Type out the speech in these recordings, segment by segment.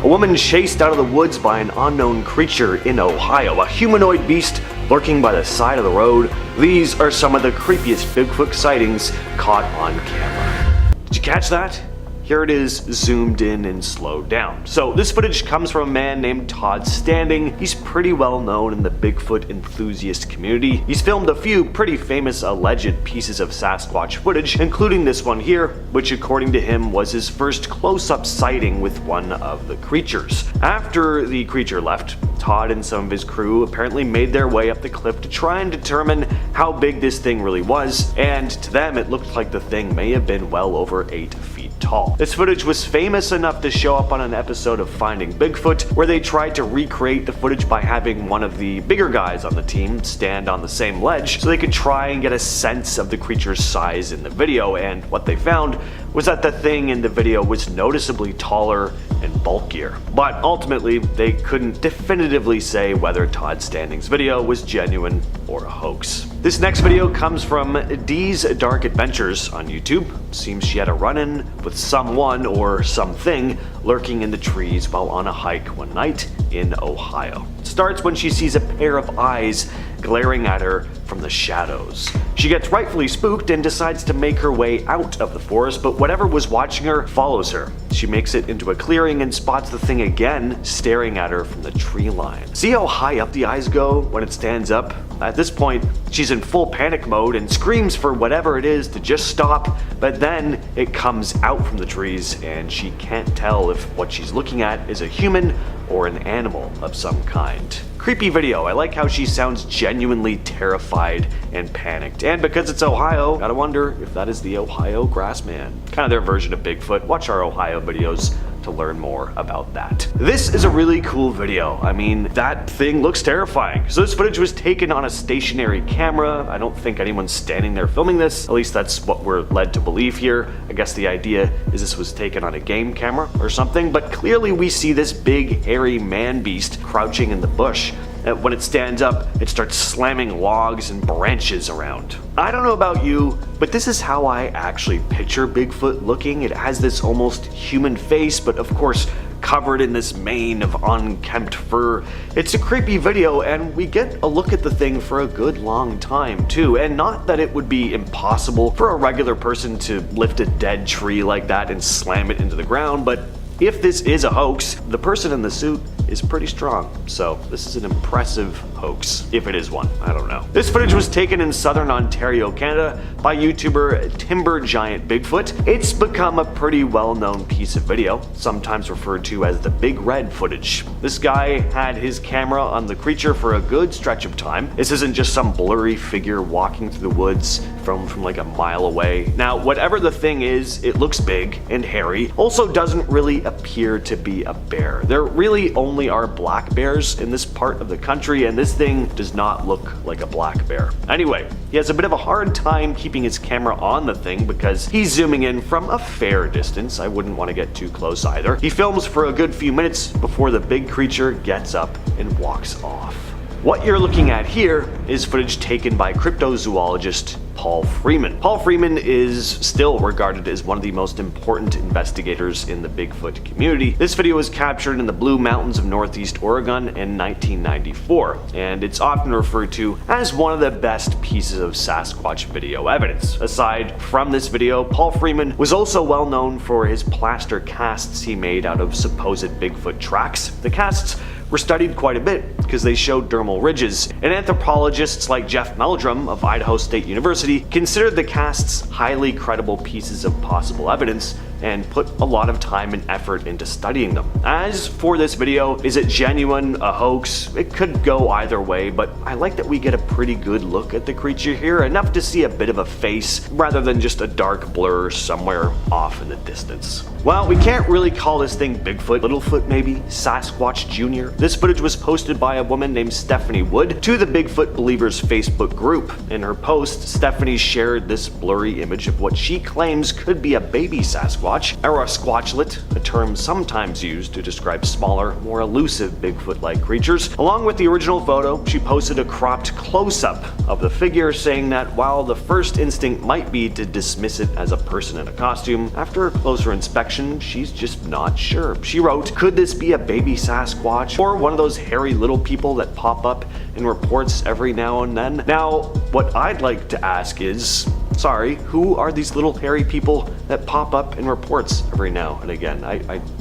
A woman chased out of the woods by an unknown creature in Ohio. A humanoid beast lurking by the side of the road. These are some of the creepiest Bigfoot sightings caught on camera. Did you catch that? Here it is, zoomed in and slowed down. So this footage comes from a man named Todd Standing. He's pretty well known in the Bigfoot enthusiast community. He's filmed a few pretty famous alleged pieces of Sasquatch footage, including this one here, which according to him was his first close-up sighting with one of the creatures. After the creature left, Todd and some of his crew apparently made their way up the cliff to try and determine how big this thing really was, and to them it looked like the thing may have been well over 8 feet tall. This footage was famous enough to show up on an episode of Finding Bigfoot, where they tried to recreate the footage by having one of the bigger guys on the team stand on the same ledge so they could try and get a sense of the creature's size in the video, and what they found was that the thing in the video was noticeably taller and bulkier. But ultimately, they couldn't definitively say whether Todd Standing's video was genuine or a hoax. This next video comes from Dee's Dark Adventures on YouTube. Seems she had a run-in with someone or something lurking in the trees while on a hike one night in Ohio. It starts when she sees a pair of eyes glaring at her from the shadows. She gets rightfully spooked and decides to make her way out of the forest, but whatever was watching her follows her. She makes it into a clearing and spots the thing again staring at her from the tree line. See how high up the eyes go when it stands up? At this point, she's in full panic mode and screams for whatever it is to just stop, but then it comes out from the trees and she can't tell if what she's looking at is a human or an animal of some kind. Creepy video. I like how she sounds genuinely terrified and panicked. And because it's Ohio, gotta wonder if that is the Ohio Grassman. Kind of their version of Bigfoot. Watch our Ohio videos to learn more about that. This is a really cool video. I mean, that thing looks terrifying. So this footage was taken on a stationary camera. I don't think anyone's standing there filming this. At least that's what we're led to believe here. I guess the idea is this was taken on a game camera or something, but clearly we see this big hairy man beast crouching in the bush. And when it stands up, it starts slamming logs and branches around. I don't know about you, but this is how I actually picture Bigfoot looking. It has this almost human face, but of course covered in this mane of unkempt fur. It's a creepy video, and we get a look at the thing for a good long time too. And not that it would be impossible for a regular person to lift a dead tree like that and slam it into the ground, but if this is a hoax, the person in the suit is pretty strong. So this is an impressive hoax, if it is one. I don't know. This footage was taken in southern Ontario, Canada by YouTuber Timber Giant Bigfoot. It's become a pretty well-known piece of video, sometimes referred to as the Big Red footage. This guy had his camera on the creature for a good stretch of time. This isn't just some blurry figure walking through the woods from like a mile away. Now, whatever the thing is, it looks big and hairy. Also doesn't really appear to be a bear. There really only are black bears in this part of the country, and this thing does not look like a black bear. Anyway, he has a bit of a hard time keeping his camera on the thing because he's zooming in from a fair distance. I wouldn't want to get too close either. He films for a good few minutes before the big creature gets up and walks off. What you're looking at here is footage taken by cryptozoologist Paul Freeman. Paul Freeman is still regarded as one of the most important investigators in the Bigfoot community. This video was captured in the Blue Mountains of Northeast Oregon in 1994, and it's often referred to as one of the best pieces of Sasquatch video evidence. Aside from this video, Paul Freeman was also well known for his plaster casts he made out of supposed Bigfoot tracks. The casts were studied quite a bit because they showed dermal ridges, and anthropologists like Jeff Meldrum of Idaho State University considered the casts highly credible pieces of possible evidence and put a lot of time and effort into studying them. As for this video, is it genuine, a hoax? It could go either way, but I like that we get a pretty good look at the creature here, enough to see a bit of a face rather than just a dark blur somewhere off in the distance. Well, we can't really call this thing Bigfoot, Littlefoot maybe, Sasquatch Jr. This footage was posted by a woman named Stephanie Wood to the Bigfoot Believers Facebook group. In her post, Stephanie shared this blurry image of what she claims could be a baby Sasquatch Sasquatch, or a squatchlet, a term sometimes used to describe smaller, more elusive Bigfoot-like creatures. Along with the original photo, she posted a cropped close-up of the figure, saying that while the first instinct might be to dismiss it as a person in a costume, after closer inspection, she's just not sure. She wrote, "Could this be a baby Sasquatch, or one of those hairy little people that pop up in reports every now and then?" Now, what I'd like to ask is, sorry, who are these little hairy people that pop up in reports every now and again?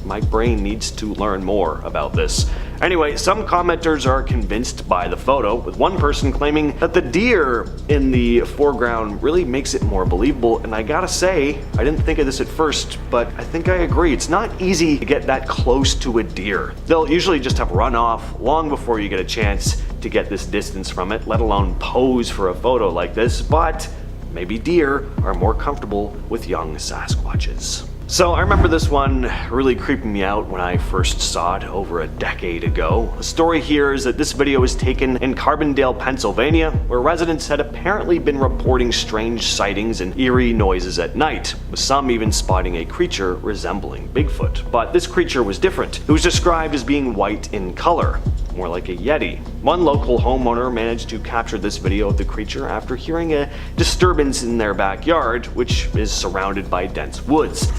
My brain needs to learn more about this. Anyway, some commenters are convinced by the photo, with one person claiming that the deer in the foreground really makes it more believable, and I gotta say, I didn't think of this at first, but I think I agree. It's not easy to get that close to a deer. They'll usually just have run off long before you get a chance to get this distance from it, let alone pose for a photo like this, but maybe deer are more comfortable with young Sasquatches. So I remember this one really creeping me out when I first saw it over a decade ago. The story here is that this video was taken in Carbondale, Pennsylvania, where residents had apparently been reporting strange sightings and eerie noises at night, with some even spotting a creature resembling Bigfoot. But this creature was different. It was described as being white in color, more like a yeti. One local homeowner managed to capture this video of the creature after hearing a disturbance in their backyard, which is surrounded by dense woods.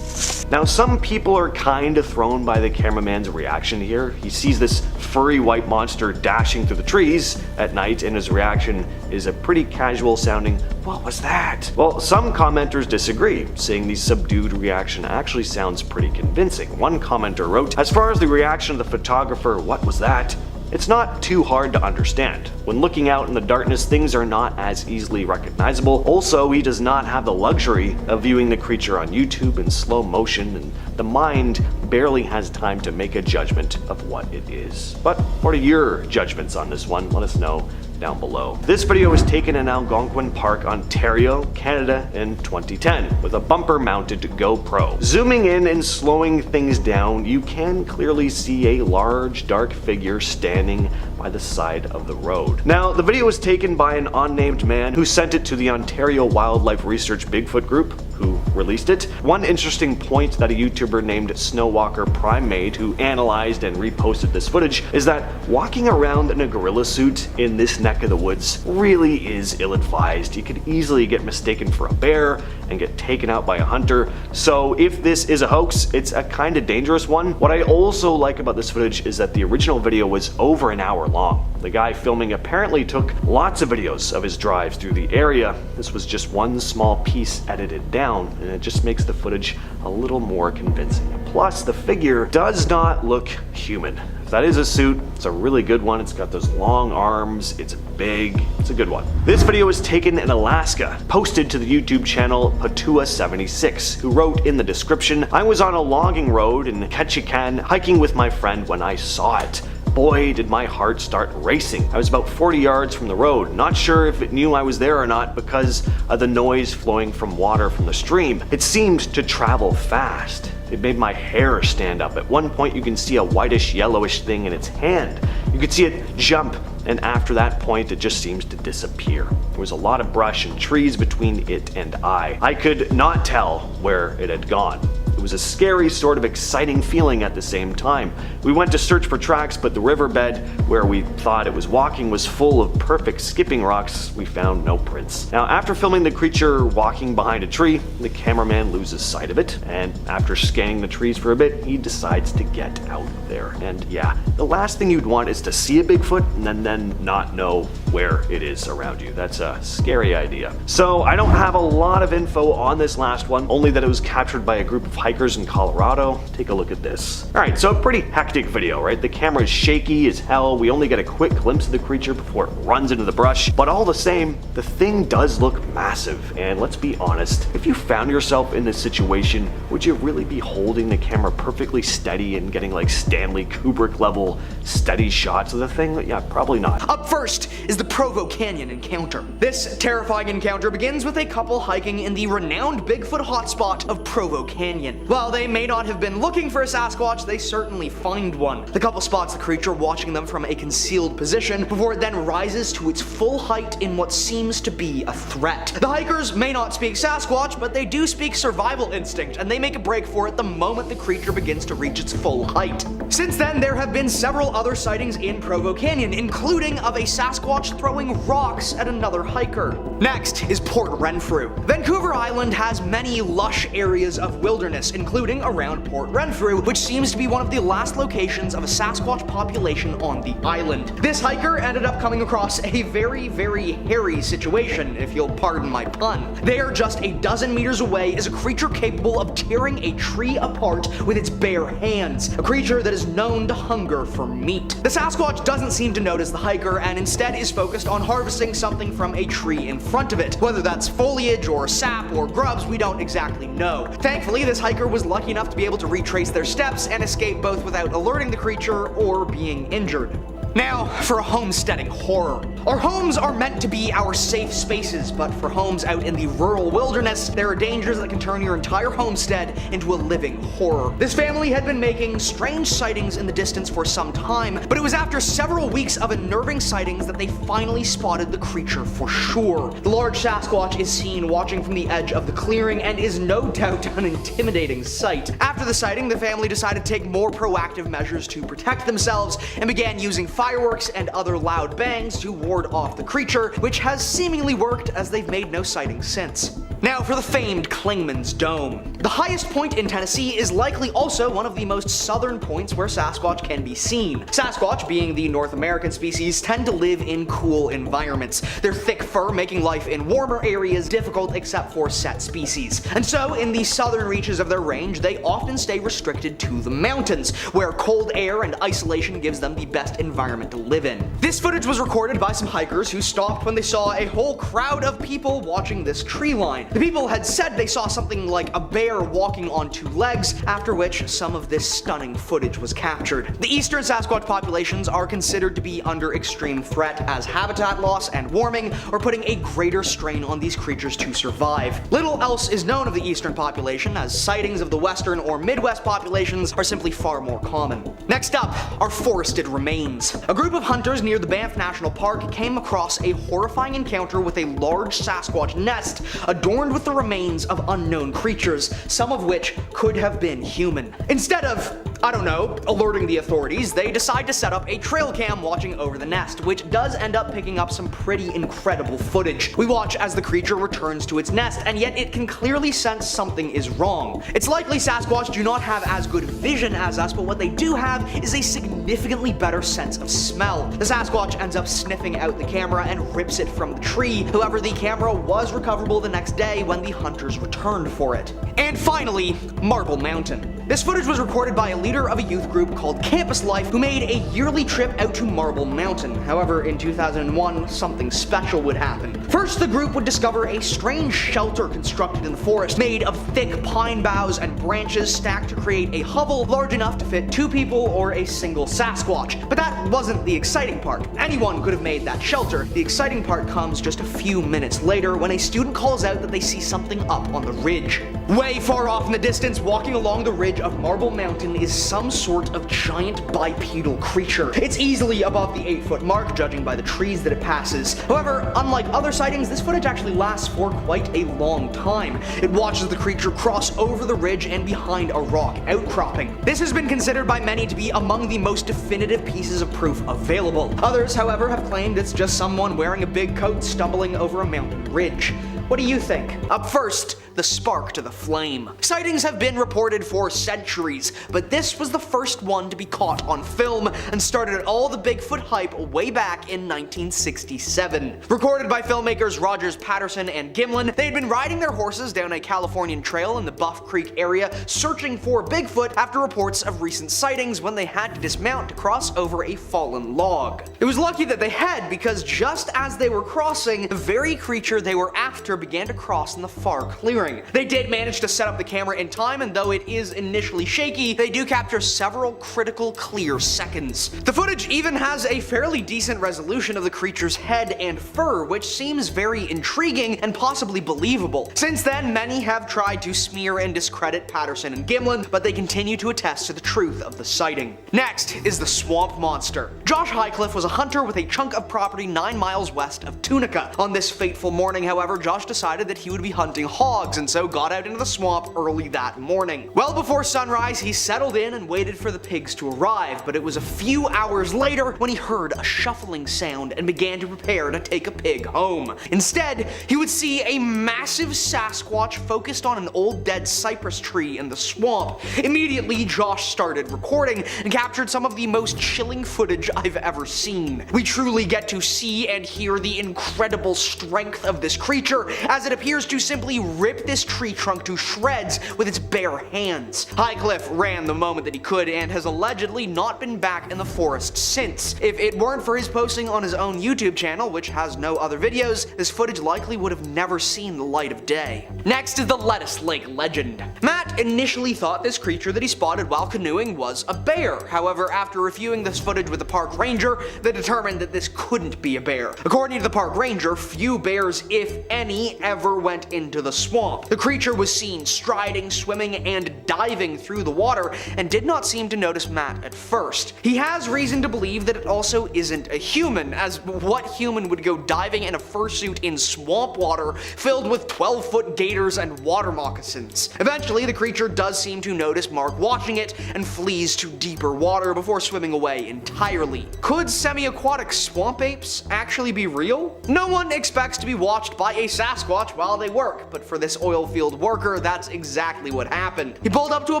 Now, some people are kinda thrown by the cameraman's reaction here. He sees this furry white monster dashing through the trees at night, and his reaction is a pretty casual sounding, "What was that?" Well, some commenters disagree, saying the subdued reaction actually sounds pretty convincing. One commenter wrote, "As far as the reaction of the photographer, 'What was that?' it's not too hard to understand. When looking out in the darkness, things are not as easily recognizable. Also, he does not have the luxury of viewing the creature on YouTube in slow motion, and the mind barely has time to make a judgment of what it is." But what are your judgments on this one? Let us know down below. This video was taken in Algonquin Park, Ontario, Canada in 2010 with a bumper mounted GoPro. Zooming in and slowing things down, you can clearly see a large dark figure standing by the side of the road. Now, the video was taken by an unnamed man who sent it to the Ontario Wildlife Research Bigfoot group, who released it. One interesting point that a YouTuber named Snowwalker Prime made, who analyzed and reposted this footage, is that walking around in a gorilla suit in this neck of the woods really is ill-advised. You could easily get mistaken for a bear and get taken out by a hunter. So if this is a hoax, it's a kind of dangerous one. What I also like about this footage is that the original video was over an hour long. The guy filming apparently took lots of videos of his drives through the area. This was just one small piece edited down, and it just makes the footage a little more convincing. Plus, the figure does not look human. If that is a suit, it's a really good one. It's got those long arms, it's big, it's a good one. This video was taken in Alaska, posted to the YouTube channel Patua76, who wrote in the description, "I was on a logging road in Ketchikan hiking with my friend when I saw it. Boy, did my heart start racing. I was about 40 yards from the road, not sure if it knew I was there or not because of the noise flowing from water from the stream. It seemed to travel fast. It made my hair stand up. At one point you can see a whitish yellowish thing in its hand. You could see it jump, and after that point it just seems to disappear. There was a lot of brush and trees between it and I. I could not tell where it had gone. It was a scary, sort of exciting feeling at the same time. We went to search for tracks, but the riverbed where we thought it was walking was full of perfect skipping rocks. We found no prints." Now, after filming the creature walking behind a tree, the cameraman loses sight of it, and after scanning the trees for a bit, he decides to get out of there. And yeah, the last thing you'd want is to see a Bigfoot and then not know where it is around you. That's a scary idea. So I don't have a lot of info on this last one, only that it was captured by a group of hikers in Colorado. Take a look at this. Alright, so a pretty hectic video, right? The camera is shaky as hell. We only get a quick glimpse of the creature before it runs into the brush. But all the same, the thing does look massive. And let's be honest, if you found yourself in this situation, would you really be holding the camera perfectly steady and getting like Stanley Kubrick level steady shots of the thing? Yeah, probably not. Up first is the Provo Canyon encounter. This terrifying encounter begins with a couple hiking in the renowned Bigfoot hotspot of Provo Canyon. Canyon. While they may not have been looking for a Sasquatch, they certainly find one. The couple spots the creature watching them from a concealed position before it then rises to its full height in what seems to be a threat. The hikers may not speak Sasquatch, but they do speak survival instinct, and they make a break for it the moment the creature begins to reach its full height. Since then, there have been several other sightings in Provo Canyon, including of a Sasquatch throwing rocks at another hiker. Next is Port Renfrew. Vancouver Island has many lush areas of wilderness, including around Port Renfrew, which seems to be one of the last locations of a Sasquatch population on the island. This hiker ended up coming across a very, very hairy situation, if you'll pardon my pun. There, just a dozen meters away, is a creature capable of tearing a tree apart with its bare hands, a creature that is known to hunger for meat. The Sasquatch doesn't seem to notice the hiker and instead is focused on harvesting something from a tree in front of it. Whether that's foliage or sap or grubs, we don't exactly know. Thankfully, this hiker was lucky enough to be able to retrace their steps and escape both without alerting the creature or being injured. Now, for a homesteading horror. Our homes are meant to be our safe spaces, but for homes out in the rural wilderness, there are dangers that can turn your entire homestead into a living horror. This family had been making strange sightings in the distance for some time, but it was after several weeks of unnerving sightings that they finally spotted the creature for sure. The large Sasquatch is seen watching from the edge of the clearing and is no doubt an intimidating sight. After the sighting, the family decided to take more proactive measures to protect themselves and began using fireworks and other loud bangs to ward off the creature, which has seemingly worked as they've made no sightings since. Now for the famed Clingman's Dome. The highest point in Tennessee is likely also one of the most southern points where Sasquatch can be seen. Sasquatch, being the North American species, tend to live in cool environments, their thick fur making life in warmer areas difficult except for set species. And so, in the southern reaches of their range, they often stay restricted to the mountains, where cold air and isolation gives them the best environment to live in. This footage was recorded by some hikers who stopped when they saw a whole crowd of people watching this tree line. The people had said they saw something like a bear walking on two legs, after which some of this stunning footage was captured. The eastern Sasquatch populations are considered to be under extreme threat as habitat loss and warming are putting a greater strain on these creatures to survive. Little else is known of the eastern population, as sightings of the western or midwest populations are simply far more common. Next up are forested remains. A group of hunters near the Banff National Park came across a horrifying encounter with a large Sasquatch nest adorned with the remains of unknown creatures, some of which could have been human. Instead of, I don't know, alerting the authorities, they decide to set up a trail cam watching over the nest, which does end up picking up some pretty incredible footage. We watch as the creature returns to its nest, and yet it can clearly sense something is wrong. It's likely Sasquatch do not have as good vision as us, but what they do have is a significantly better sense of smell. The Sasquatch ends up sniffing out the camera and rips it from the tree. However, the camera was recoverable the next day when the hunters returned for it. And finally, Marble Mountain. This footage was recorded by a leader of a youth group called Campus Life who made a yearly trip out to Marble Mountain. However, in 2001, something special would happen. First, the group would discover a strange shelter constructed in the forest, made of thick pine boughs and branches stacked to create a hovel large enough to fit 2 people or a single Sasquatch. But that wasn't the exciting part. Anyone could have made that shelter. The exciting part comes just a few minutes later when a student calls out that they see something up on the ridge. Way far off in the distance, walking along the ridge of Marble Mountain is some sort of giant bipedal creature. It's easily above the 8-foot mark, judging by the trees that it passes. However, unlike other sightings, this footage actually lasts for quite a long time. It watches the creature cross over the ridge and behind a rock outcropping. This has been considered by many to be among the most definitive pieces of proof available. Others, however, have claimed it's just someone wearing a big coat stumbling over a mountain ridge. What do you think? Up first, the spark to the flame. Sightings have been reported for centuries, but this was the first one to be caught on film and started all the Bigfoot hype way back in 1967. Recorded by filmmakers Rogers Patterson and Gimlin, they had been riding their horses down a Californian trail in the Buff Creek area searching for Bigfoot after reports of recent sightings when they had to dismount to cross over a fallen log. It was lucky that they had, because just as they were crossing, the very creature they were after began to cross in the far clearing. clearing. They did manage to set up the camera in time, and though it is initially shaky, they do capture several critical clear seconds. The footage even has a fairly decent resolution of the creature's head and fur, which seems very intriguing and possibly believable. Since then, many have tried to smear and discredit Patterson and Gimlin, but they continue to attest to the truth of the sighting. Next is the swamp monster. Josh Highcliffe was a hunter with a chunk of property 9 miles west of Tunica. On this fateful morning, however, Josh decided that he would be hunting hogs, and so got out into the swamp early that morning. Well before sunrise, he settled in and waited for the pigs to arrive, but it was a few hours later when he heard a shuffling sound and began to prepare to take a pig home. Instead, he would see a massive Sasquatch focused on an old dead cypress tree in the swamp. Immediately, Josh started recording and captured some of the most chilling footage I've ever seen. We truly get to see and hear the incredible strength of this creature as it appears to simply rip this tree trunk to shreds with its bare hands. Highcliffe ran the moment that he could and has allegedly not been back in the forest since. If it weren't for his posting on his own YouTube channel, which has no other videos, this footage likely would have never seen the light of day. Next is the Lettuce Lake legend. Matt initially thought this creature that he spotted while canoeing was a bear. However, after reviewing this footage with the park ranger, they determined that this couldn't be a bear. According to the park ranger, few bears, if any, ever went into the swamp. The creature was seen striding, swimming, and diving through the water, and did not seem to notice Matt at first. He has reason to believe that it also isn't a human, as what human would go diving in a fursuit in swamp water filled with 12-foot gators and water moccasins? Eventually, the creature does seem to notice Mark watching it and flees to deeper water before swimming away entirely. Could semi-aquatic swamp apes actually be real? No one expects to be watched by a Sasquatch while they work, but for this oil field worker, that's exactly what happened. He pulled up to a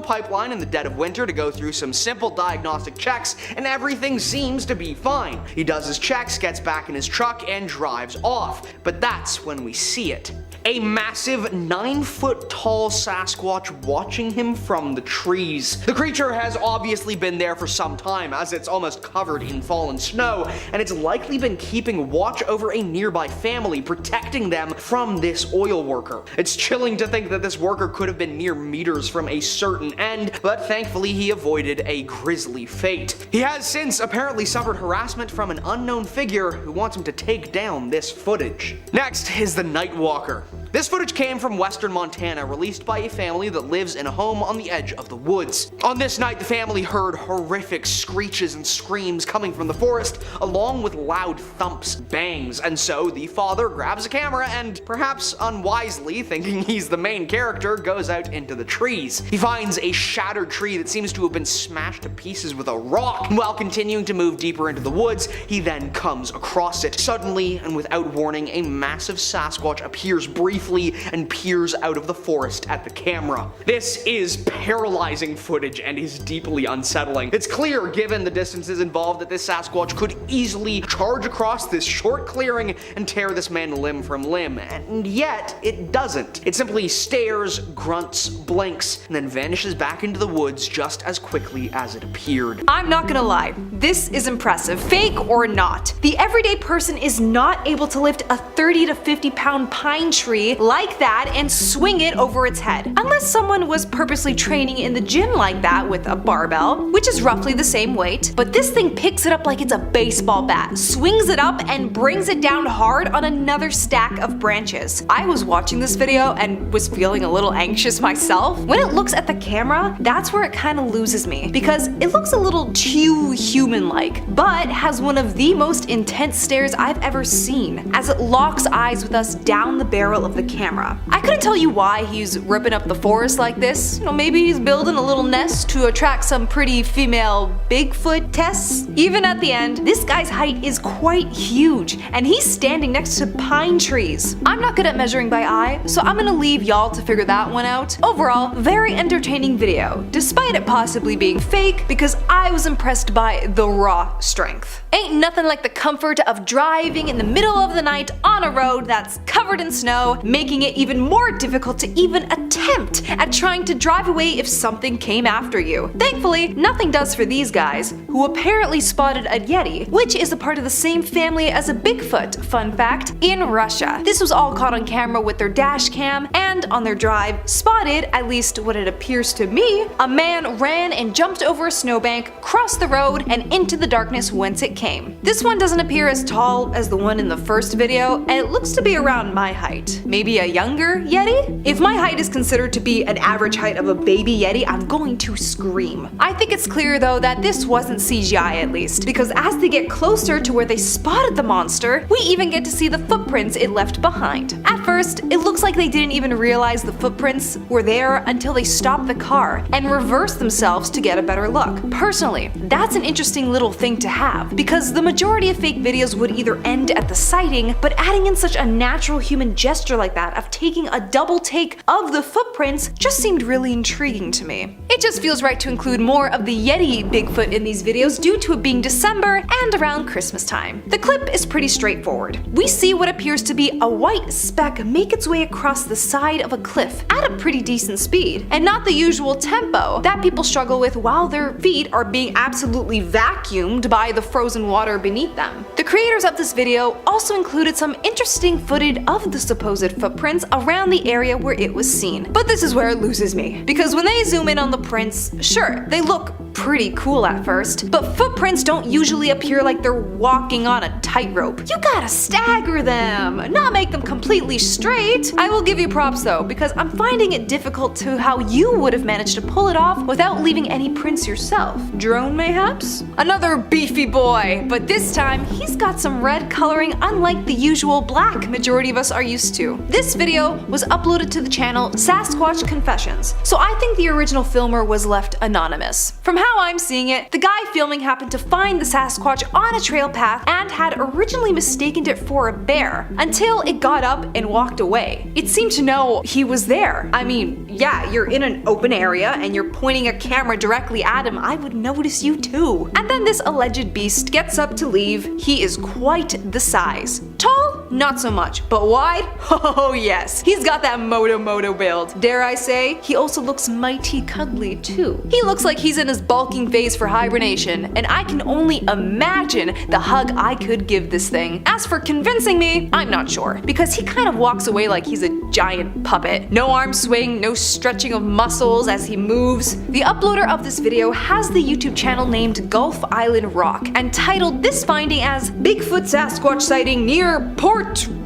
pipeline in the dead of winter to go through some simple diagnostic checks, and everything seems to be fine. He does his checks, gets back in his truck, and drives off. But that's when we see it. A massive 9-foot tall Sasquatch watching him from the trees. The creature has obviously been there for some time, as it's almost covered in fallen snow, and it's likely been keeping watch over a nearby family, protecting them from this oil worker. It's chilling to think that this worker could have been mere meters from a certain end, but thankfully he avoided a grisly fate. He has since apparently suffered harassment from an unknown figure who wants him to take down this footage. Next is the Nightwalker. This footage came from western Montana, released by a family that lives in a home on the edge of the woods. On this night, the family heard horrific screeches and screams coming from the forest, along with loud thumps, bangs, and so the father grabs a camera and, perhaps unwisely, thinking he's the main character, goes out into the trees. He finds a shattered tree that seems to have been smashed to pieces with a rock, and while continuing to move deeper into the woods, he then comes across it. Suddenly, and without warning, a massive Sasquatch appears briefly and peers out of the forest at the camera. This is paralyzing footage and is deeply unsettling. It's clear, given the distances involved, that this Sasquatch could easily charge across this short clearing and tear this man limb from limb, and yet it doesn't. It simply stares, grunts, blinks, and then vanishes back into the woods just as quickly as it appeared. I'm not gonna lie, this is impressive, fake or not. The everyday person is not able to lift a 30 to 50 pound pine tree like that and swing it over its head. Unless someone was purposely training in the gym like that with a barbell, which is roughly the same weight, but this thing picks it up like it's a baseball bat, swings it up, and brings it down hard on another stack of branches. I was watching this video and was feeling a little anxious myself. When it looks at the camera, that's where it kind of loses me, because it looks a little too human-like, but has one of the most intense stares I've ever seen, as it locks eyes with us down the barrel of the camera. I couldn't tell you why he's ripping up the forest like this. You know, maybe he's building a little nest to attract some pretty female Bigfoot tests. Even at the end, this guy's height is quite huge, and he's standing next to pine trees. I'm not good at measuring by eye, so I'm gonna leave y'all to figure that one out. Overall, very entertaining video, despite it possibly being fake, because I was impressed by the raw strength. Ain't nothing like the comfort of driving in the middle of the night on a road that's covered in snow, making it even more difficult to even attempt at trying to drive away if something came after you. Thankfully, nothing does for these guys, who apparently spotted a Yeti, which is a part of the same family as a Bigfoot, fun fact, in Russia. This was all caught on camera with their dash cam, and on their drive, spotted, at least what it appears to me, a man ran and jumped over a snowbank, crossed the road, and into the darkness whence it came. This one doesn't appear as tall as the one in the first video, and it looks to be around my height. Maybe a younger Yeti? If my height is considered to be an average height of a baby Yeti, I'm going to scream. I think it's clear though that this wasn't CGI at least, because as they get closer to where they spotted the monster, we even get to see the footprints it left behind. At first, it looks like they didn't even realize the footprints were there until they stopped the car and reversed themselves to get a better look. Personally, that's an interesting little thing to have, because the majority of fake videos would either end at the sighting, but adding in such a natural human gesture like that of taking a double take of the footprints just seemed really intriguing to me. It just feels right to include more of the Yeti Bigfoot in these videos due to it being December and around Christmas time. The clip is pretty straightforward. We see what appears to be a white speck make its way across the side of a cliff at a pretty decent speed, and not the usual tempo that people struggle with while their feet are being absolutely vacuumed by the frozen water beneath them. The creators of this video also included some interesting footage of the supposed footprints around the area where it was seen. But this is where it loses me, because when they zoom in on the prints, sure, they look pretty cool at first, but footprints don't usually appear like they're walking on a tightrope. You gotta stagger them, not make them completely straight. I will give you props though, because I'm finding it difficult to how you would have managed to pull it off without leaving any prints yourself. Drone mayhaps? Another beefy boy, but this time he's got some red coloring unlike the usual black majority of us are used to. This video was uploaded to the channel Sasquatch Confessions, so I think the original filmer was left anonymous. From how I'm seeing it, the guy filming happened to find the Sasquatch on a trail path and had originally mistaken it for a bear until it got up and walked away. It seemed to know he was there. I mean, yeah, you're in an open area and you're pointing a camera directly at him, I would notice you too. And then this alleged beast gets up to leave. He is quite the size. Tall? Not so much, but wide? Oh yes, he's got that moto build. Dare I say, he also looks mighty cuddly too. He looks like he's in his bulking phase for hibernation, and I can only imagine the hug I could give this thing. As for convincing me, I'm not sure, because he kind of walks away like he's a giant puppet. No arm swing, no stretching of muscles as he moves. The uploader of this video has the YouTube channel named Gulf Island Rock and titled this finding as Bigfoot Sasquatch sighting near Port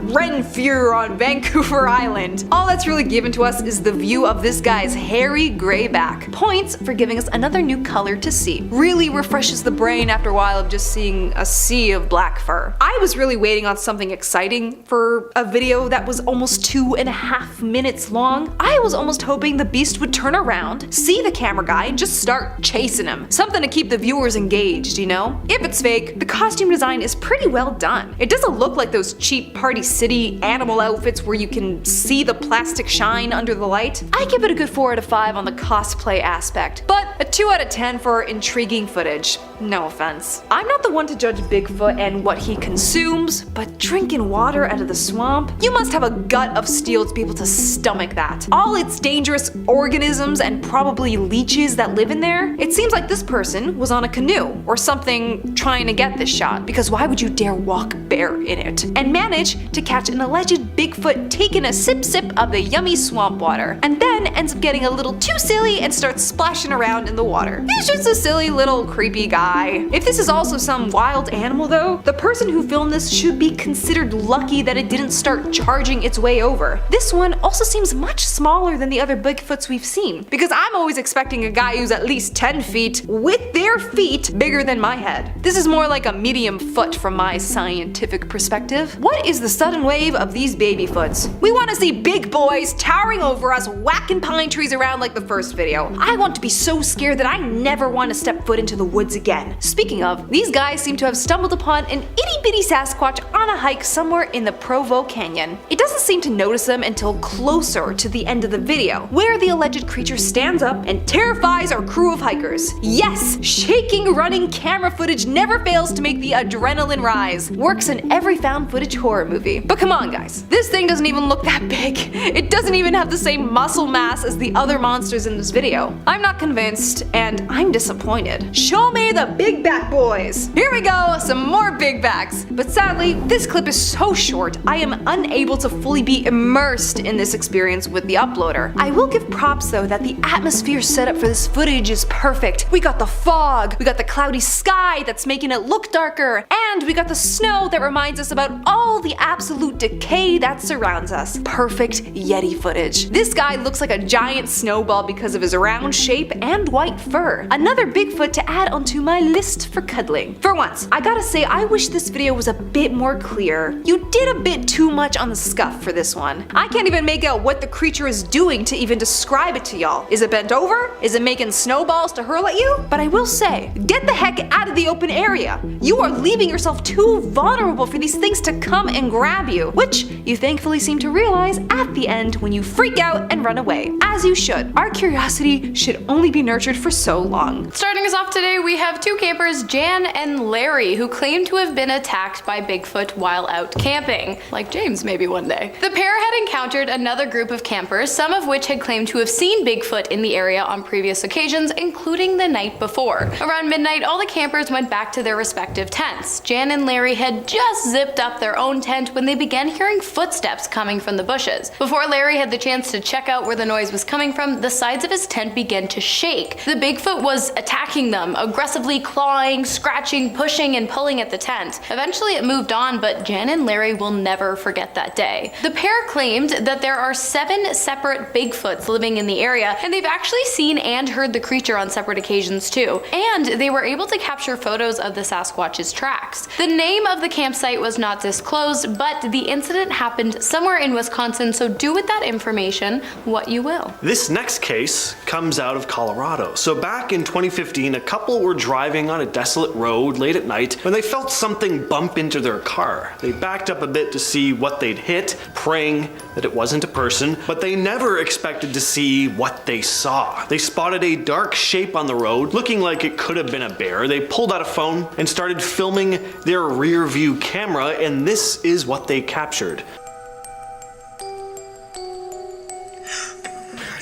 Renfrew on Vancouver Island. All that's really given to us is the view of this guy's hairy gray back. Points for giving us another new color to see. Really refreshes the brain after a while of just seeing a sea of black fur. I was really waiting on something exciting for a video that was almost 2.5 minutes long. I was almost hoping the beast would turn around, see the camera guy, and just start chasing him. Something to keep the viewers engaged, you know? If it's fake, the costume design is pretty well done. It doesn't look like those cheap Party City animal outfits where you can see the plastic shine under the light. I give it a good 4 out of 5 on the cosplay aspect, but a 2 out of 10 for intriguing footage. No offense. I'm not the one to judge Bigfoot and what he consumes, but drinking water out of the swamp? You must have a gut of steel to be able to stomach that. All its dangerous organisms and probably leeches that live in there. It seems like this person was on a canoe or something trying to get this shot, because why would you dare walk bare in it? And manage to catch an alleged Bigfoot taking a sip of the yummy swamp water, and then ends up getting a little too silly and starts splashing around in the water. He's just a silly little creepy guy. If this is also some wild animal though, the person who filmed this should be considered lucky that it didn't start charging its way over. This one also seems much smaller than the other Bigfoots we've seen, because I'm always expecting a guy who's at least 10 feet with their feet bigger than my head. This is more like a medium foot from my scientific perspective. What is the sudden wave of these baby foots? We want to see big boys towering over us, whacking pine trees around like the first video. I want to be so scared that I never want to step foot into the woods again. Speaking of, these guys seem to have stumbled upon an itty bitty Sasquatch on a hike somewhere in the Provo Canyon. It doesn't seem to notice them until closer to the end of the video, where the alleged creature stands up and terrifies our crew of hikers. Yes, shaking running camera footage never fails to make the adrenaline rise. Works in every found footage horror movie. But come on guys, this thing doesn't even look that big. It doesn't even have the same muscle mass as the other monsters in this video. I'm not convinced, and I'm disappointed. Show me the big back boys. Here we go, some more big backs. But sadly, this clip is so short, I am unable to fully be immersed in this experience with the uploader. I will give props though that the atmosphere setup for this footage is perfect. We got the fog, we got the cloudy sky that's making it look darker, and we got the snow that reminds us about all the absolute decay that surrounds us. Perfect Yeti footage. This guy looks like a giant snowball because of his round shape and white fur. Another Bigfoot to add onto my list for cuddling. For once, I gotta say I wish this video was a bit more clear. You did a bit too much on the scuff for this one. I can't even make out what the creature is doing to even describe it to y'all. Is it bent over? Is it making snowballs to hurl at you? But I will say, get the heck out of the open area. You are leaving yourself too vulnerable for these things to come and grab you, which you thankfully seem to realize at the end when you freak out and run away. As you should. Our curiosity should only be nurtured for so long. Starting us off today, we have two campers, Jan and Larry, who claim to have been attacked by Bigfoot while out camping. Like James maybe one day. The pair had encountered another group of campers, some of which had claimed to have seen Bigfoot in the area on previous occasions, including the night before. Around midnight, all the campers went back to their respective tents. Jan and Larry had just zipped up their own tent when they began hearing footsteps coming from the bushes. Before Larry had the chance to check out where the noise was coming from, the sides of his tent began to shake. The Bigfoot was attacking them, aggressively clawing, scratching, pushing, and pulling at the tent. Eventually it moved on, but Jan and Larry will never forget that day. The pair claimed that there are 7 separate Bigfoots living in the area, and they've actually seen and heard the creature on separate occasions too. And they were able to capture photos of the Sasquatch's tracks. The name of the campsite was not disclosed, but the incident happened somewhere in Wisconsin, so do with that information what you will. This next case comes out of Colorado. So back in 2015, a couple were driving on a desolate road late at night when they felt something bump into their car. They backed up a bit to see what they'd hit, praying that it wasn't a person, but they never expected to see what they saw. They spotted a dark shape on the road, looking like it could have been a bear. They pulled out a phone and started filming their rear view camera, and this is what they captured.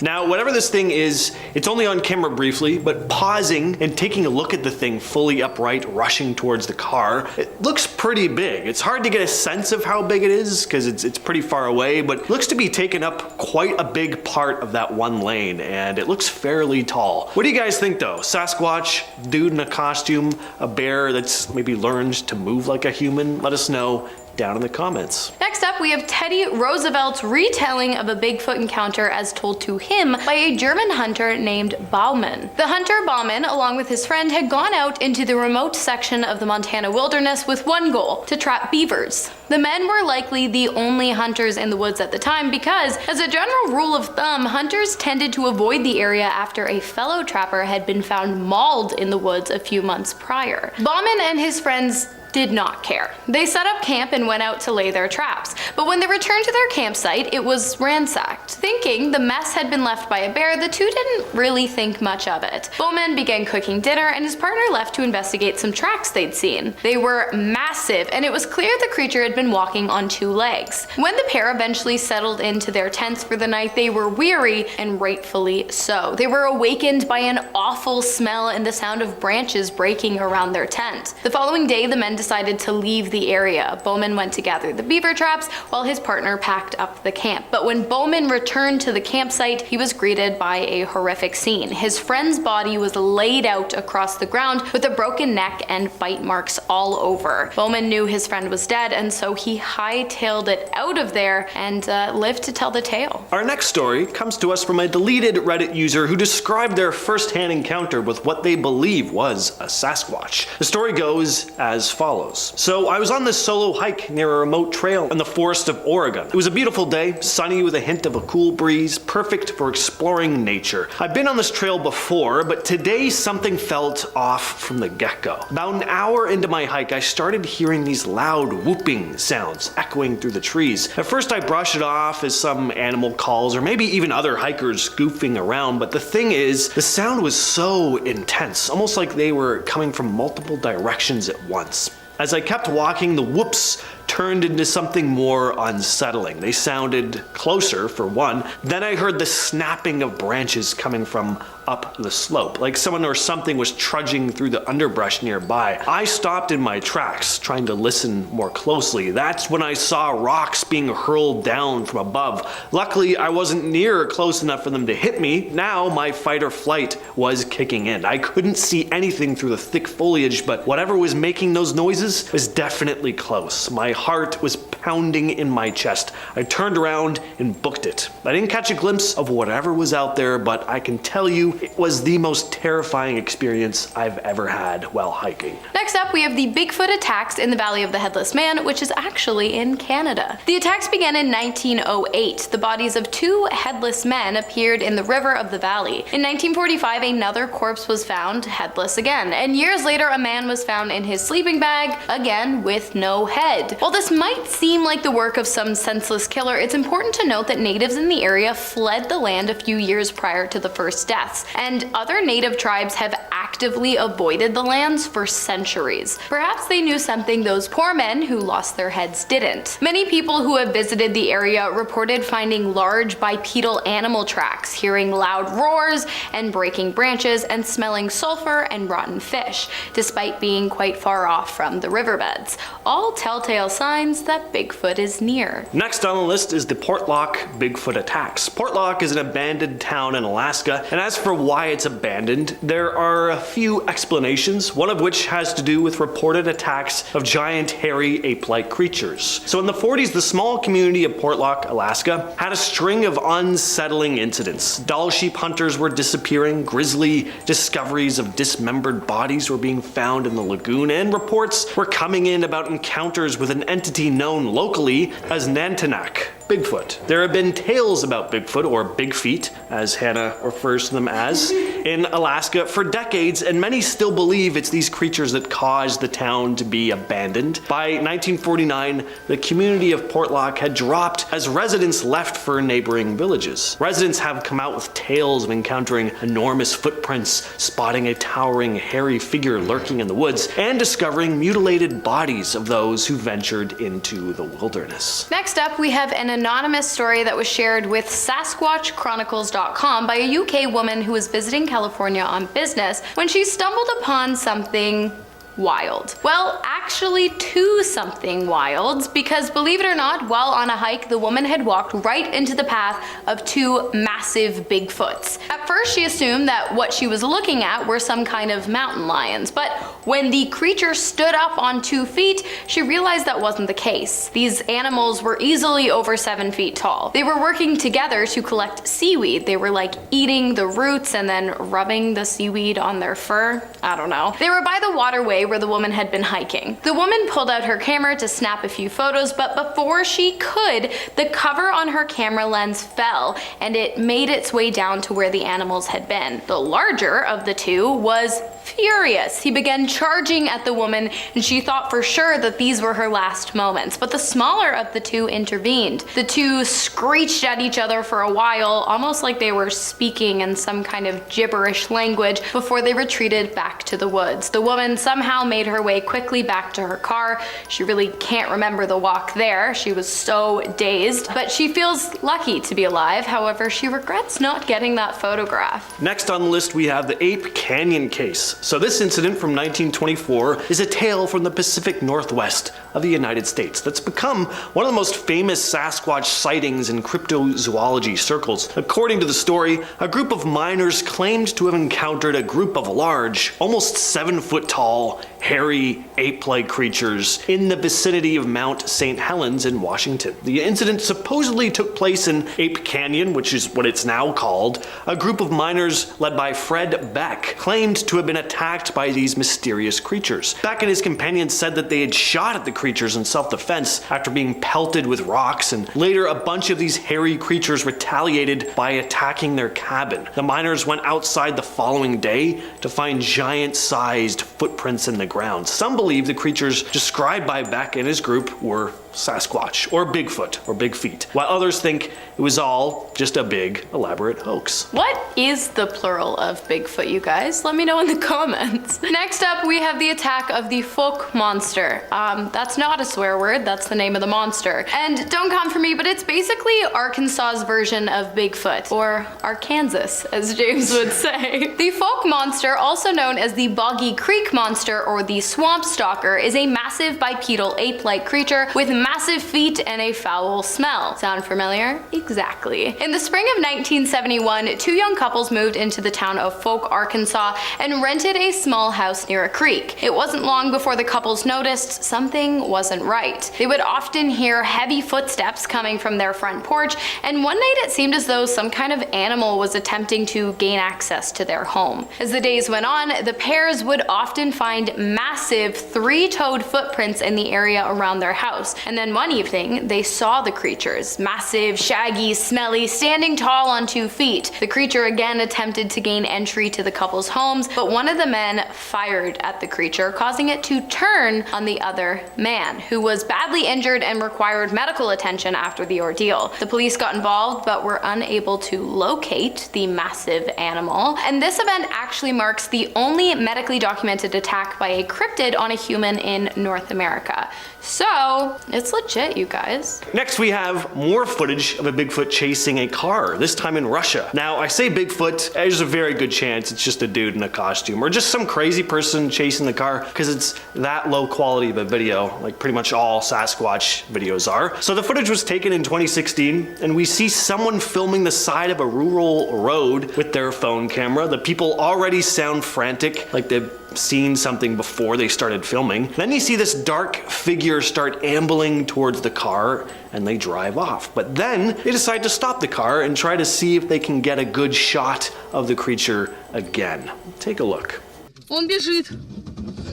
Now, whatever this thing is, it's only on camera briefly, but pausing and taking a look at the thing fully upright, rushing towards the car, it looks pretty big. It's hard to get a sense of how big it is because it's pretty far away, but it looks to be taking up quite a big part of that one lane, and it looks fairly tall. What do you guys think though? Sasquatch, dude in a costume, a bear that's maybe learned to move like a human? Let us know down in the comments. Next up, we have Teddy Roosevelt's retelling of a Bigfoot encounter as told to him by a German hunter named Baumann. The hunter Baumann, along with his friend, had gone out into the remote section of the Montana wilderness with one goal: to trap beavers. The men were likely the only hunters in the woods at the time because, as a general rule of thumb, hunters tended to avoid the area after a fellow trapper had been found mauled in the woods a few months prior. Baumann and his friends did not care. They set up camp and went out to lay their traps, but when they returned to their campsite, it was ransacked. Thinking the mess had been left by a bear, the two didn't really think much of it. Bowman began cooking dinner, and his partner left to investigate some tracks they'd seen. They were massive, and it was clear the creature had been walking on 2 legs. When the pair eventually settled into their tents for the night, they were weary, and rightfully so. They were awakened by an awful smell and the sound of branches breaking around their tent. The following day, the men decided to leave the area. Bowman went to gather the beaver traps while his partner packed up the camp. But when Bowman returned to the campsite, he was greeted by a horrific scene. His friend's body was laid out across the ground with a broken neck and bite marks all over. Bowman knew his friend was dead, and so he hightailed it out of there and lived to tell the tale. Our next story comes to us from a deleted Reddit user who described their first-hand encounter with what they believe was a Sasquatch. The story goes as follows. So I was on this solo hike near a remote trail in the forest of Oregon. It was a beautiful day, sunny with a hint of a cool breeze, perfect for exploring nature. I've been on this trail before, but today something felt off from the get-go. About an hour into my hike, I started hearing these loud whooping sounds echoing through the trees. At first I brushed it off as some animal calls or maybe even other hikers goofing around, but the thing is, the sound was so intense, almost like they were coming from multiple directions at once. As I kept walking, the whoops turned into something more unsettling. They sounded closer, for one. Then I heard the snapping of branches coming from up the slope, like someone or something was trudging through the underbrush nearby. I stopped in my tracks, trying to listen more closely. That's when I saw rocks being hurled down from above. Luckily, I wasn't near or close enough for them to hit me. Now my fight or flight was kicking in. I couldn't see anything through the thick foliage, but whatever was making those noises was definitely close. My heart was pounding in my chest. I turned around and booked it. I didn't catch a glimpse of whatever was out there, but I can tell you it was the most terrifying experience I've ever had while hiking. Next up, we have the Bigfoot Attacks in the Valley of the Headless Man, which is actually in Canada. The attacks began in 1908. The bodies of two headless men appeared in the river of the valley. In 1945, another corpse was found headless again, and years later, a man was found in his sleeping bag, again with no head. While this might seem like the work of some senseless killer, it's important to note that natives in the area fled the land a few years prior to the first deaths, and other native tribes have actively avoided the lands for centuries. Perhaps they knew something those poor men who lost their heads didn't. Many people who have visited the area reported finding large bipedal animal tracks, hearing loud roars and breaking branches, and smelling sulfur and rotten fish, despite being quite far off from the riverbeds. All telltale signs that Bigfoot is near. Next on the list is the Portlock Bigfoot Attacks. Portlock is an abandoned town in Alaska, and as for why it's abandoned, there are a few explanations, one of which has to do with reported attacks of giant hairy ape-like creatures. So in the 40s, the small community of Portlock, Alaska, had a string of unsettling incidents. Doll sheep hunters were disappearing, grisly discoveries of dismembered bodies were being found in the lagoon, and reports were coming in about encounters with an entity known locally as Nantinak, Bigfoot. There have been tales about Bigfoot, or Big Feet, as Hannah refers to them as, in Alaska for decades, and many still believe it's these creatures that caused the town to be abandoned. By 1949, the community of Portlock had dropped as residents left for neighboring villages. Residents have come out with tales of encountering enormous footprints, spotting a towering, hairy figure lurking in the woods, and discovering mutilated bodies of those who ventured into the wilderness. Next up, we have an anonymous story that was shared with SasquatchChronicles.com by a UK woman who was visiting California on business when she stumbled upon something wild. Well, actually two something wilds, because believe it or not, while on a hike, the woman had walked right into the path of two massive Bigfoots. At first, she assumed that what she was looking at were some kind of mountain lions, but when the creature stood up on 2 feet, she realized that wasn't the case. These animals were easily over 7 feet tall. They were working together to collect seaweed. They were like eating the roots and then rubbing the seaweed on their fur. I don't know. They were by the waterway where the woman had been hiking. The woman pulled out her camera to snap a few photos, but before she could, the cover on her camera lens fell and it made its way down to where the animals had been. The larger of the two was furious. He began charging at the woman, and she thought for sure that these were her last moments, but the smaller of the two intervened. The two screeched at each other for a while, almost like they were speaking in some kind of gibberish language, before they retreated back to the woods. The woman somehow made her way quickly back to her car. She really can't remember the walk there. She was so dazed, but she feels lucky to be alive. However, she regrets not getting that photograph. Next on the list, we have the Ape Canyon case. So this incident from 1924 is a tale from the Pacific Northwest of the United States that's become one of the most famous Sasquatch sightings in cryptozoology circles. According to the story, a group of miners claimed to have encountered a group of large, almost 7-foot tall, hairy, ape-like creatures in the vicinity of Mount St. Helens in Washington. The incident supposedly took place in Ape Canyon, which is what it's now called. A group of miners led by Fred Beck claimed to have been attacked by these mysterious creatures. Beck and his companions said that they had shot at the creatures in self-defense after being pelted with rocks, and later a bunch of these hairy creatures retaliated by attacking their cabin. The miners went outside the following day to find giant-sized footprints in the ground. Some believe the creatures described by Beck and his group were Sasquatch, or Bigfoot, or Big Feet, while others think it was all just a big, elaborate hoax. What is the plural of Bigfoot, you guys? Let me know in the comments. Next up, we have the attack of the folk monster. That's not a swear word, that's the name of the monster. And don't come for me, but it's basically Arkansas's version of Bigfoot, or Arkansas, as James would say. The folk monster, also known as the Boggy Creek monster or the swamp stalker, is a massive bipedal ape-like creature with massive feet and a foul smell. Sound familiar? Exactly. In the spring of 1971, two young couples moved into the town of Folk, Arkansas, and rented a small house near a creek. It wasn't long before the couples noticed something wasn't right. They would often hear heavy footsteps coming from their front porch, and one night it seemed as though some kind of animal was attempting to gain access to their home. As the days went on, the pairs would often find massive three-toed footprints in the area around their house. And then one evening, they saw the creatures, massive, shaggy, smelly, standing tall on 2 feet. The creature again attempted to gain entry to the couple's homes, but one of the men fired at the creature, causing it to turn on the other man, who was badly injured and required medical attention after the ordeal. The police got involved, but were unable to locate the massive animal. And this event actually marks the only medically documented attack by a cryptid on a human in North America. So, it's legit, you guys. Next we have more footage of a Bigfoot chasing a car, this time in Russia. Now I say Bigfoot, there's a very good chance it's just a dude in a costume or just some crazy person chasing the car, because it's that low quality of a video, like pretty much all Sasquatch videos are. So the footage was taken in 2016 and we see someone filming the side of a rural road with their phone camera. The people already sound frantic, like they've seen something before they started filming. Then you see this dark figure start ambling towards the car and they drive off. But then they decide to stop the car and try to see if they can get a good shot of the creature again. Take a look. Он бежит.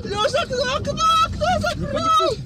Лёша, кто закрыл?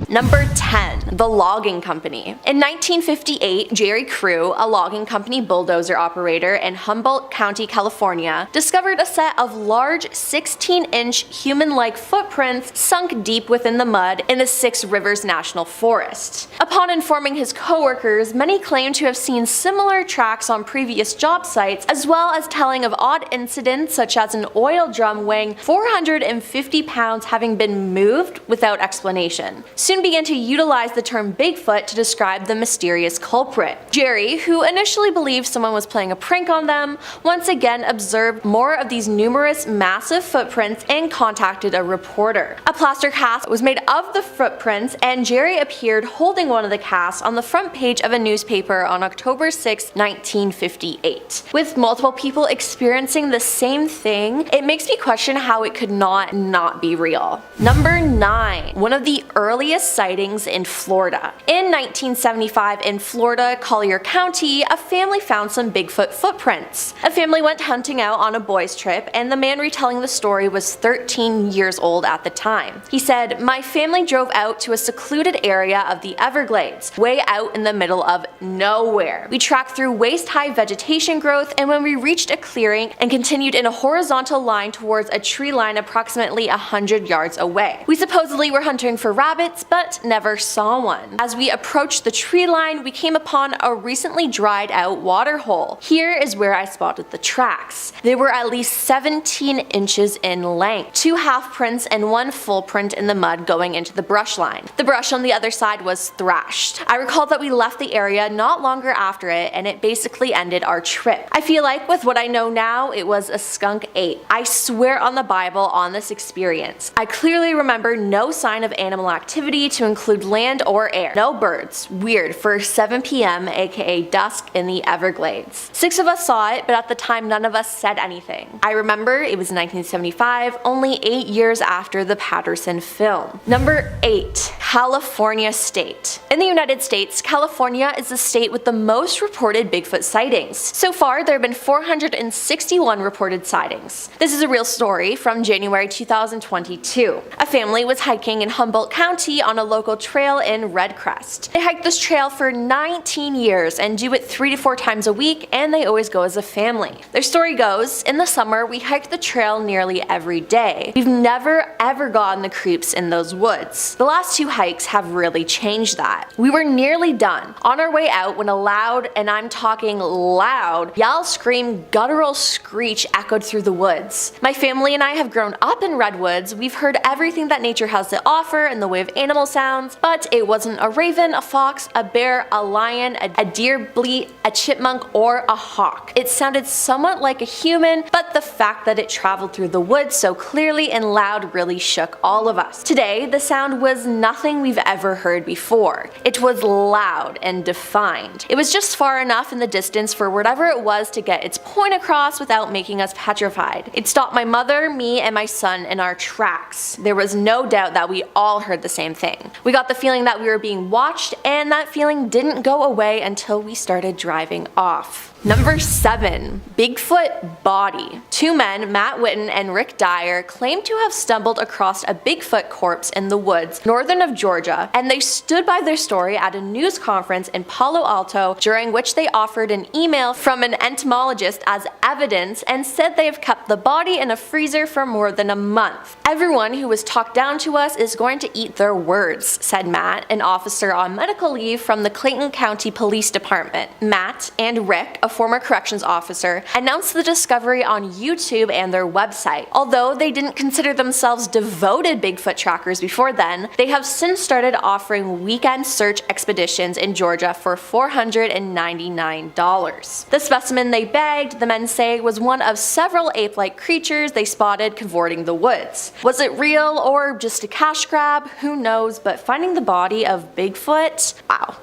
Number 10, the logging company. In 1958, Jerry Crew, a logging company bulldozer operator in Humboldt County, California, discovered a set of large 16-inch human-like footprints sunk deep within the mud in the Six Rivers National Forest. Upon informing his coworkers, many claimed to have seen similar tracks on previous job sites, as well as telling of odd incidents such as an oil drum weighing 450 pounds having been moved without explanation. Soon began to utilize the term Bigfoot to describe the mysterious culprit. Jerry, who initially believed someone was playing a prank on them, once again observed more of these numerous massive footprints and contacted a reporter. A plaster cast was made of the footprints and Jerry appeared holding one of the casts on the front page of a newspaper on October 6, 1958. With multiple people experiencing the same thing, it makes me question how it could not be real. Number 9. One of the earliest sightings in Florida. In 1975 in Florida, Collier County, a family found some Bigfoot footprints. A family went hunting out on a boys' trip and the man retelling the story was 13 years old at the time. He said, "My family drove out to a secluded area of the Everglades, way out in the middle of nowhere. We tracked through waist-high vegetation growth and when we reached a clearing and continued in a horizontal line towards a tree line approximately 100 yards away. We supposedly were hunting for rabbits, but never saw one. As we approached the tree line, we came upon a recently dried out water hole. Here is where I spotted the tracks. They were at least 17 inches in length, 2 half prints and 1 full print in the mud going into the brush line. The brush on the other side was thrashed. I recall that we left the area not longer after it and it basically ended our trip. I feel like with what I know now, it was a skunk ape. I swear on the Bible on this experience. I clearly remember no sign of animal activity to include land or air. No birds. Weird for 7 p.m. aka dusk in the Everglades. 6 of us saw it, but at the time none of us said anything. I remember it was 1975, only 8 years after the Patterson film. Number 8. California state. In the United States, California is the state with the most reported Bigfoot sightings. So far, there have been 461 reported sightings. This is a real story from January 2022. A family was hiking in Humboldt County on a local trail in Red Crest. They hiked this trail for 19 years and do it 3 to 4 times a week, and they always go as a family. Their story goes, in the summer, we hiked the trail nearly every day. We've never ever gotten the creeps in those woods. The last 2 hikes have really changed that. We were nearly done. On our way out when a loud, and I'm talking loud, yell, scream, guttural screech echoed through the woods. My family and I have grown up in redwoods. We've heard everything that nature has to offer in the way of animal sounds, but it wasn't a raven, a fox, a bear, a lion, a deer bleat, a chipmunk, or a hawk. It sounded somewhat like a human, but the fact that it traveled through the woods so clearly and loud really shook all of us. Today, the sound was nothing we've ever heard before. It was loud and defined. It was just far enough in the distance for whatever it was to get its point across without making us petrified. It stopped my mother, me, and my son in our tracks. There was no doubt that we all heard the same thing. We got the feeling that we were being watched, and that feeling didn't go away until we started driving off. Number 7. Bigfoot body. 2 men, Matt Witten and Rick Dyer, claimed to have stumbled across a Bigfoot corpse in the woods northern of Georgia, and they stood by their story at a news conference in Palo Alto, during which they offered an email from an entomologist as evidence and said they have kept the body in a freezer for more than a month. Everyone who was talked down to us is going to eat their words, said Matt, an officer on medical leave from the Clayton County Police Department. Matt and Rick, a former corrections officer, announced the discovery on YouTube and their website. Although they didn't consider themselves devoted Bigfoot trackers before then, they have since started offering weekend search expeditions in Georgia for $499. The specimen they bagged, the men say, was one of several ape-like creatures they spotted cavorting the woods. Was it real or just a cash grab? Who knows, but finding the body of Bigfoot? Wow.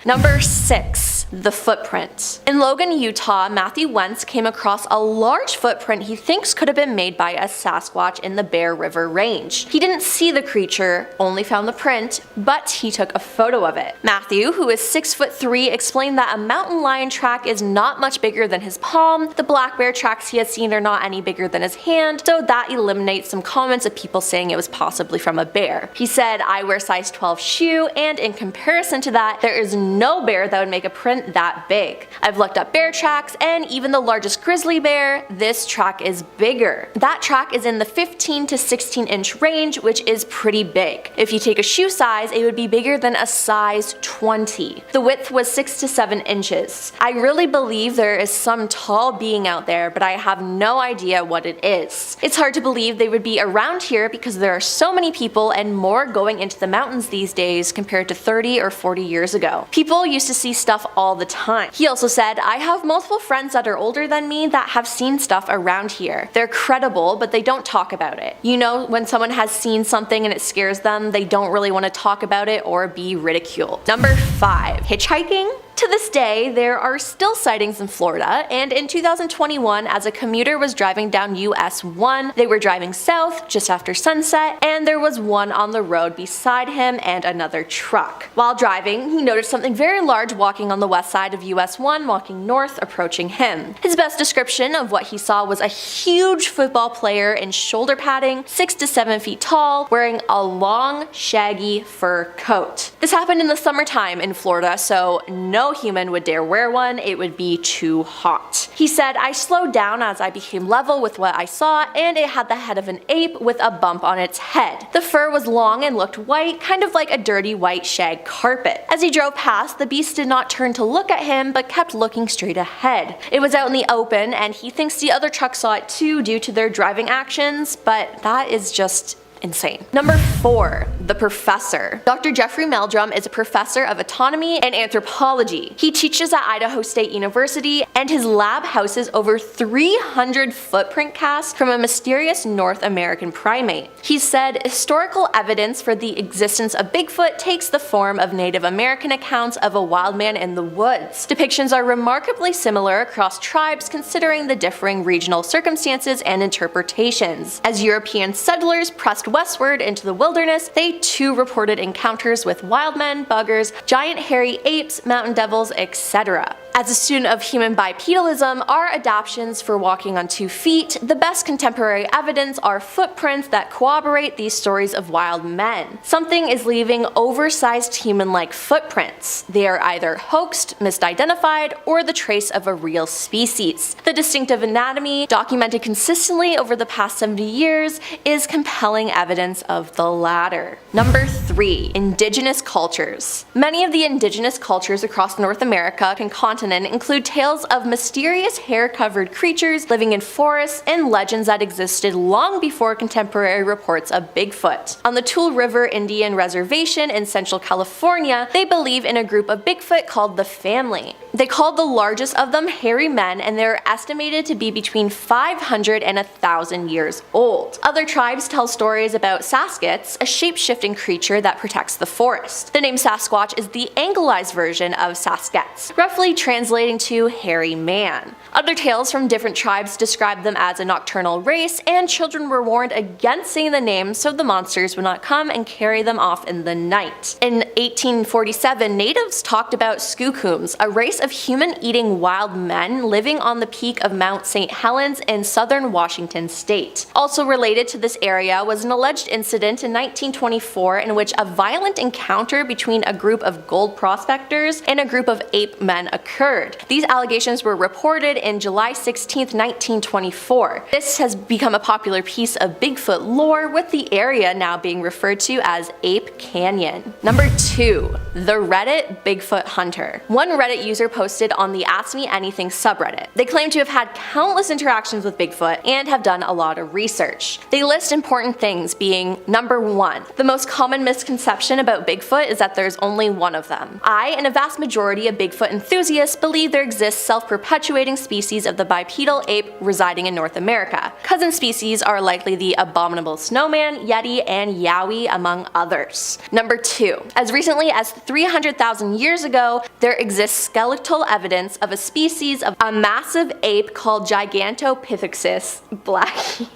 Number 6. The footprint. In Logan, Utah, Matthew Wentz came across a large footprint he thinks could have been made by a Sasquatch in the Bear River Range. He didn't see the creature, only found the print, but he took a photo of it. Matthew, who is 6'3", explained that a mountain lion track is not much bigger than his palm, the black bear tracks he has seen are not any bigger than his hand, so that eliminates some comments of people saying it was possibly from a bear. He said, I wear size 12 shoe, and in comparison to that, there is no bear that would make a print that big. I've looked up bear tracks, and even the largest grizzly bear, this track is bigger. That track is in the 15 to 16 inch range, which is pretty big. If you take a shoe size, it would be bigger than a size 20. The width was 6 to 7 inches. I really believe there is some tall being out there, but I have no idea what it is. It's hard to believe they would be around here because there are so many people and more going into the mountains these days compared to 30 or 40 years ago. People used to see stuff all the time. He also said, I have multiple friends that are older than me that have seen stuff around here. They're credible, but they don't talk about it. You know, when someone has seen something and it scares them, they don't really want to talk about it or be ridiculed. Number 5. Hitchhiking? To this day, there are still sightings in Florida, and in 2021, as a commuter was driving down US 1, they were driving south just after sunset, and there was one on the road beside him and another truck. While driving, he noticed something very large walking on the west side of US 1, walking north, approaching him. His best description of what he saw was a huge football player in shoulder padding, 6 to 7 feet tall, wearing a long, shaggy fur coat. This happened in the summertime in Florida, so no human would dare wear one, it would be too hot. He said, I slowed down as I became level with what I saw, and it had the head of an ape with a bump on its head. The fur was long and looked white, kind of like a dirty white shag carpet. As he drove past, the beast did not turn to look at him, but kept looking straight ahead. It was out in the open, and he thinks the other truck saw it too due to their driving actions, but that is just insane. Number 4. The Professor. Dr. Jeffrey Meldrum is a professor of autonomy and anthropology. He teaches at Idaho State University, and his lab houses over 300 footprint casts from a mysterious North American primate. He said historical evidence for the existence of Bigfoot takes the form of Native American accounts of a wild man in the woods. Depictions are remarkably similar across tribes considering the differing regional circumstances and interpretations. As European settlers pressed westward into the wilderness, they recently 2 reported encounters with wild men, buggers, giant hairy apes, mountain devils, etc. As a student of human bipedalism, our adaptations for walking on 2 feet, the best contemporary evidence are footprints that corroborate these stories of wild men. Something is leaving oversized human-like footprints. They are either hoaxed, misidentified, or the trace of a real species. The distinctive anatomy, documented consistently over the past 70 years, is compelling evidence of the latter. Number 3. Indigenous cultures. Many of the indigenous cultures across North America and continent include tales of mysterious hair-covered creatures living in forests and legends that existed long before contemporary reports of Bigfoot. On the Tule River Indian Reservation in Central California, they believe in a group of Bigfoot called the Family. They called the largest of them hairy men, and they are estimated to be between 500 and 1,000 years old. Other tribes tell stories about Saskats, a shape-shifting creature that protects the forest. The name Sasquatch is the anglicized version of Saskats, roughly translating to hairy man. Other tales from different tribes describe them as a nocturnal race, and children were warned against saying the name so the monsters would not come and carry them off in the night. In 1847, natives talked about Skookums, a race of human-eating wild men living on the peak of Mount St. Helens in southern Washington state. Also related to this area was an alleged incident in 1924 in which a violent encounter between a group of gold prospectors and a group of ape men occurred. These allegations were reported in July 16, 1924. This has become a popular piece of Bigfoot lore, with the area now being referred to as Ape Canyon. Number 2. The Reddit Bigfoot Hunter. One Reddit user posted on the Ask Me Anything subreddit. They claim to have had countless interactions with Bigfoot and have done a lot of research. They list important things, being number 1. The most common misconception about Bigfoot is that there's only one of them. I and a vast majority of Bigfoot enthusiasts believe there exists self-perpetuating species of the bipedal ape residing in North America. Cousin species are likely the abominable snowman, yeti, and yowie, among others. Number 2. As recently as 300,000 years ago, there exists skeletal evidence of a species of a massive ape called Gigantopithecus blackie.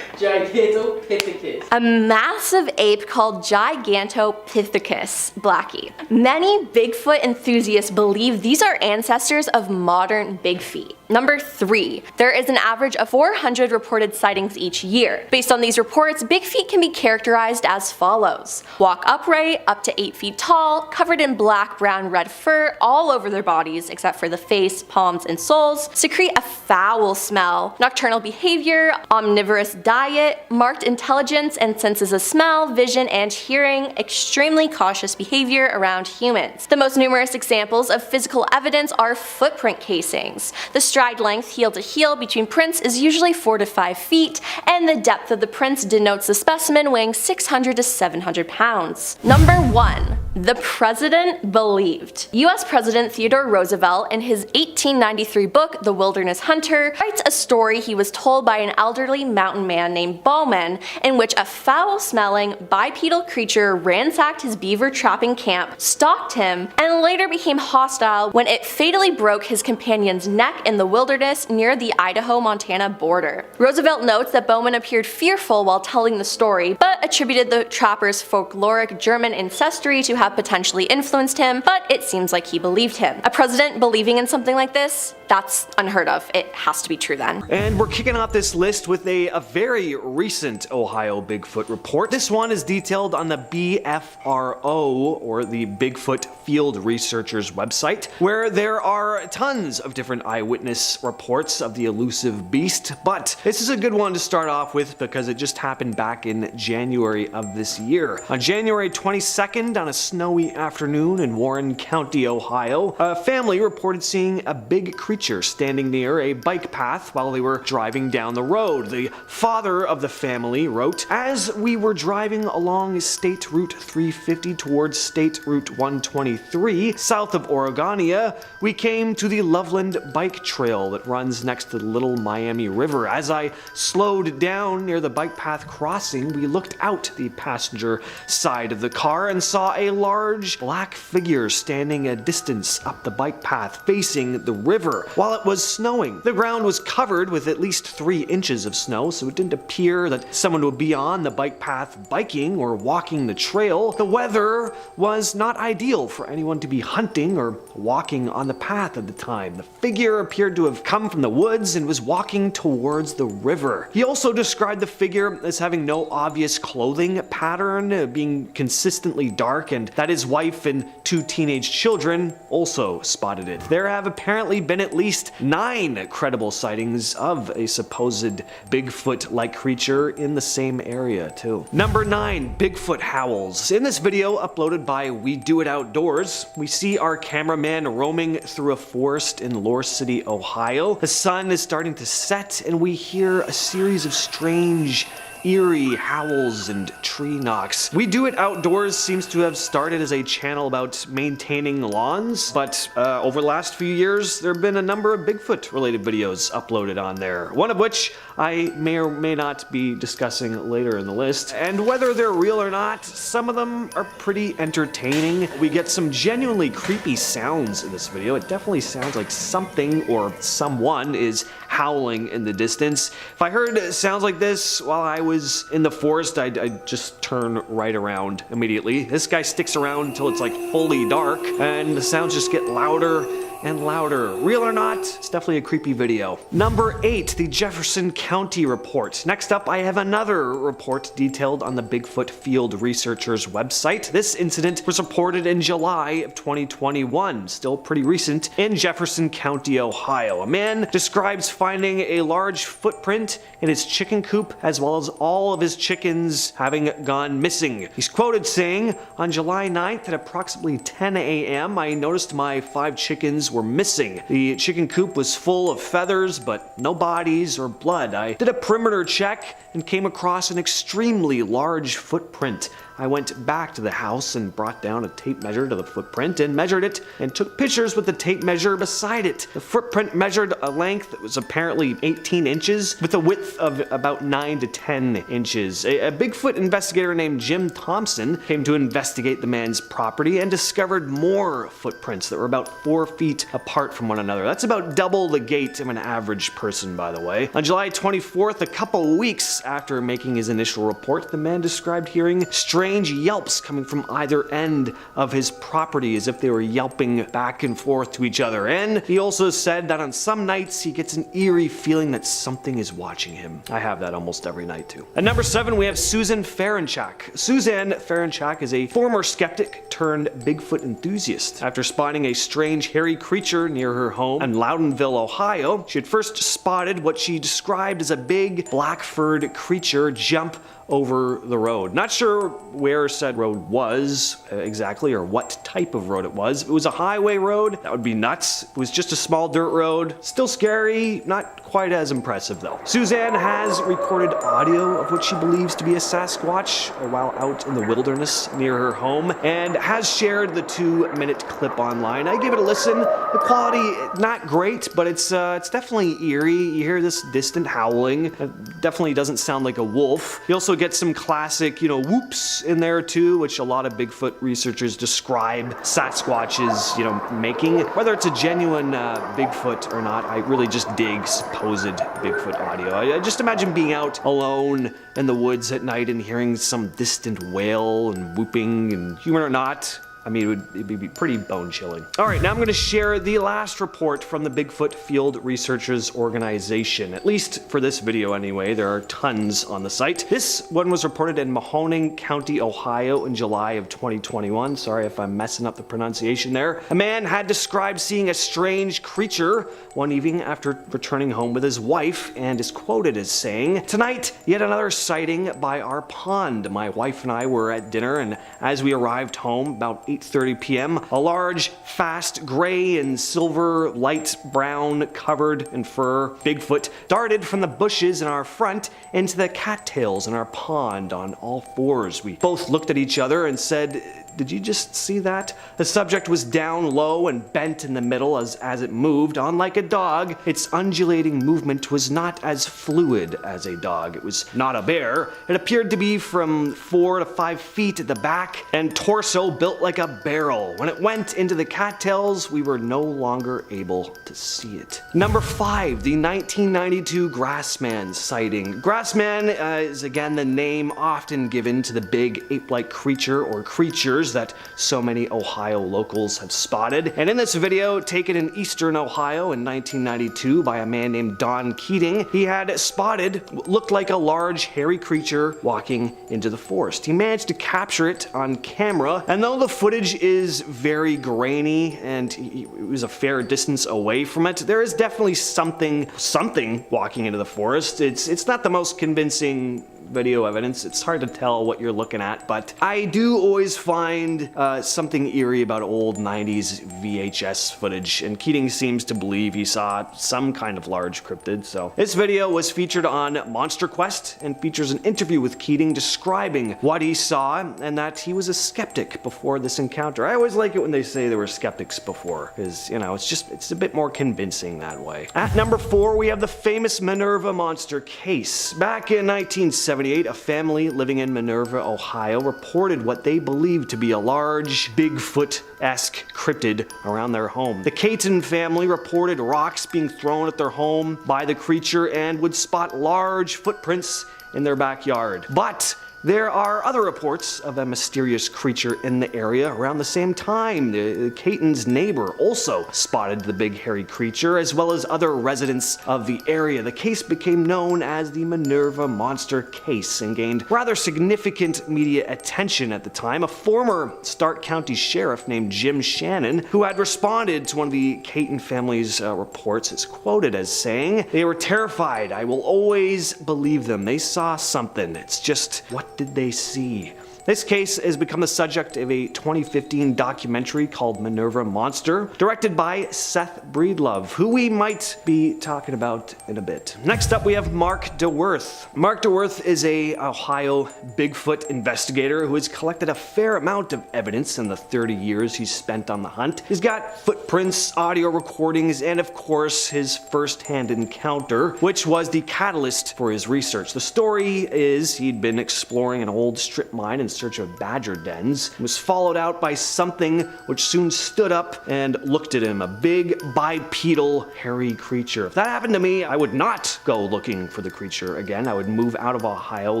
Gigantopithecus. A massive ape called Gigantopithecus blackie. Many Bigfoot enthusiasts believe these are ancestors of modern big feet. Number 3. There is an average of 400 reported sightings each year. Based on these reports, big feet can be characterized as follows. Walk upright, up to 8 feet tall, covered in black, brown, red fur all over their bodies except for the face, palms, and soles, secrete a foul smell, nocturnal behavior, omnivorous diet, marked intelligence and senses of smell, vision, and hearing, extremely cautious behavior around humans. The most numerous examples of physical evidence are footprint casings. The stride length heel to heel between prints is usually 4 to 5 feet, and the depth of the prints denotes the specimen weighing 600 to 700 pounds. Number 1. The President Believed. US President Theodore Roosevelt, in his 1893 book The Wilderness Hunter, writes a story he was told by an elderly mountain man named Bowman, in which a foul-smelling, bipedal creature ransacked his beaver trapping camp, stalked him, and later became hostile when it fatally broke his companion's neck in the wilderness near the Idaho-Montana border. Roosevelt notes that Bowman appeared fearful while telling the story, but attributed the trapper's folkloric German ancestry to have potentially influenced him, but it seems like he believed him. A president believing in something like this? That's unheard of. It has to be true then. And we're kicking off this list with a very recent Ohio Bigfoot report. This one is detailed on the BFRO, or the Bigfoot Field Researchers website, where there are tons of different eyewitness reports of the elusive beast, but this is a good one to start off with because it just happened back in January of this year. On January 22nd, on a snowy afternoon in Warren County, Ohio, a family reported seeing a big creature standing near a bike path while they were driving down the road. The father of the family wrote, "As we were driving along State Route 350 towards State Route 123, south of Oregonia, we came to the Loveland Bike Trail that runs next to the Little Miami River. As I slowed down near the bike path crossing, we looked out the passenger side of the car and saw a large black figure standing a distance up the bike path facing the river. December while it was snowing. The ground was covered with at least 3 inches of snow, so it didn't appear that someone would be on the bike path biking or walking the trail. The weather was not ideal for anyone to be hunting or walking on the path at the time. The figure appeared to have come from the woods and was walking towards the river. He also described the figure as having no obvious clothing pattern, being consistently dark, and that his wife and 2 teenage children also spotted it. There have apparently been at least 9 credible sightings of a supposed Bigfoot-like creature in the same area too. Number 9, Bigfoot Howls. In this video uploaded by We Do It Outdoors, we see our cameraman roaming through a forest in Lore City, Ohio. The sun is starting to set and we hear a series of strange, eerie howls and tree knocks. We Do It Outdoors seems to have started as a channel about maintaining lawns, but over the last few years there have been a number of Bigfoot related videos uploaded on there, one of which I may or may not be discussing later in the list. And whether they're real or not, some of them are pretty entertaining. We get some genuinely creepy sounds in this video. It definitely sounds like something or someone is howling in the distance. If I heard sounds like this while I was in the forest, I'd just turn right around immediately. This guy sticks around until it's like fully dark and the sounds just get louder and louder. Real or not, it's definitely a creepy video. Number 8, the Jefferson County report. Next up, I have another report detailed on the Bigfoot Field Researchers website. This incident was reported in July of 2021, still pretty recent, in Jefferson County, Ohio. A man describes finding a large footprint in his chicken coop, as well as all of his chickens having gone missing. He's quoted saying, "On July 9th at approximately 10 a.m., I noticed my 5 chickens were missing. The chicken coop was full of feathers, but no bodies or blood. I did a perimeter check and came across an extremely large footprint. I went back to the house and brought down a tape measure to the footprint and measured it and took pictures with the tape measure beside it. The footprint measured a length that was apparently 18 inches with a width of about 9 to 10 inches. A Bigfoot investigator named Jim Thompson came to investigate the man's property and discovered more footprints that were about 4 feet apart from one another. That's about double the gait of an average person, by the way. On July 24th, a couple weeks after making his initial report, the man described hearing strange yelps coming from either end of his property as if they were yelping back and forth to each other. And he also said that on some nights he gets an eerie feeling that something is watching him. I have that almost every night too. At number 7, we have Susan Ferenchak. Suzanne Ferenchak is a former skeptic turned Bigfoot enthusiast. After spotting a strange hairy creature near her home in Loudonville, Ohio, she had first spotted what she described as a big black-furred creature jump over the road. Not sure where said road was exactly or what type of road it was. If it was a highway road, that would be nuts. If it was just a small dirt road, still scary, not quite as impressive though. Suzanne has recorded audio of what she believes to be a Sasquatch while out in the wilderness near her home and has shared the 2-minute clip online. I gave it a listen. The quality, not great, but it's definitely eerie. You hear this distant howling. It definitely doesn't sound like a wolf. You also get some classic, whoops in there too, which a lot of Bigfoot researchers describe Sasquatches, making. Whether it's a genuine Bigfoot or not, I really just dig supposed Bigfoot audio. I just imagine being out alone in the woods at night and hearing some distant wail and whooping, and human or not, I mean, it'd be pretty bone-chilling. All right, now I'm going to share the last report from the Bigfoot Field Researchers Organization. At least for this video anyway, there are tons on the site. This one was reported in Mahoning County, Ohio in July of 2021. Sorry if I'm messing up the pronunciation there. A man had described seeing a strange creature one evening after returning home with his wife and is quoted as saying, "Tonight, yet another sighting by our pond. My wife and I were at dinner, and as we arrived home about 8:30 p.m., a large, fast, gray and silver, light brown, covered in fur Bigfoot darted from the bushes in our front into the cattails in our pond on all fours. We both looked at each other and said, Did you just see that? The subject was down low and bent in the middle as it moved. Unlike a dog, its undulating movement was not as fluid as a dog. It was not a bear. It appeared to be from 4 to 5 feet at the back and torso built like a barrel. When it went into the cattails, we were no longer able to see it. Number 5, the 1992 Grassman sighting. Grassman is again the name often given to the big ape-like creature or creatures that so many Ohio locals have spotted. And in this video, taken in eastern Ohio in 1992 by a man named Don Keating, he had spotted what looked like a large hairy creature walking into the forest. He managed to capture it on camera, and though the footage is very grainy and he was a fair distance away from it, there is definitely something walking into the forest. It's not the most convincing video evidence. It's hard to tell what you're looking at, but I do always find something eerie about old 90s VHS footage, and Keating seems to believe he saw some kind of large cryptid. So this video was featured on Monster Quest and features an interview with Keating describing what he saw and that he was a skeptic before this encounter. I always like it when they say they were skeptics before, because, you know, it's a bit more convincing that way. At number 4, we have the famous Minerva monster case. Back in 1978, a family living in Minerva, Ohio, reported what they believed to be a large Bigfoot-esque cryptid around their home. The Caton family reported rocks being thrown at their home by the creature and would spot large footprints in their backyard. But there are other reports of a mysterious creature in the area around the same time. The Caton's neighbor also spotted the big hairy creature, as well as other residents of the area. The case became known as the Minerva Monster Case and gained rather significant media attention at the time. A former Stark County sheriff named Jim Shannon, who had responded to one of the Caton family's reports, is quoted as saying, "They were terrified. I will always believe them. They saw something. It's just, what did they see?" This case has become the subject of a 2015 documentary called Minerva Monster, directed by Seth Breedlove, who we might be talking about in a bit. Next up, we have Mark DeWerth. Mark DeWerth is a Ohio Bigfoot investigator who has collected a fair amount of evidence in the 30 years he's spent on the hunt. He's got footprints, audio recordings, and of course his first-hand encounter, which was the catalyst for his research. The story is he'd been exploring an old strip mine in search of badger dens, was followed out by something which soon stood up and looked at him, a big bipedal hairy creature. If that happened to me, I would not go looking for the creature again. I would move out of Ohio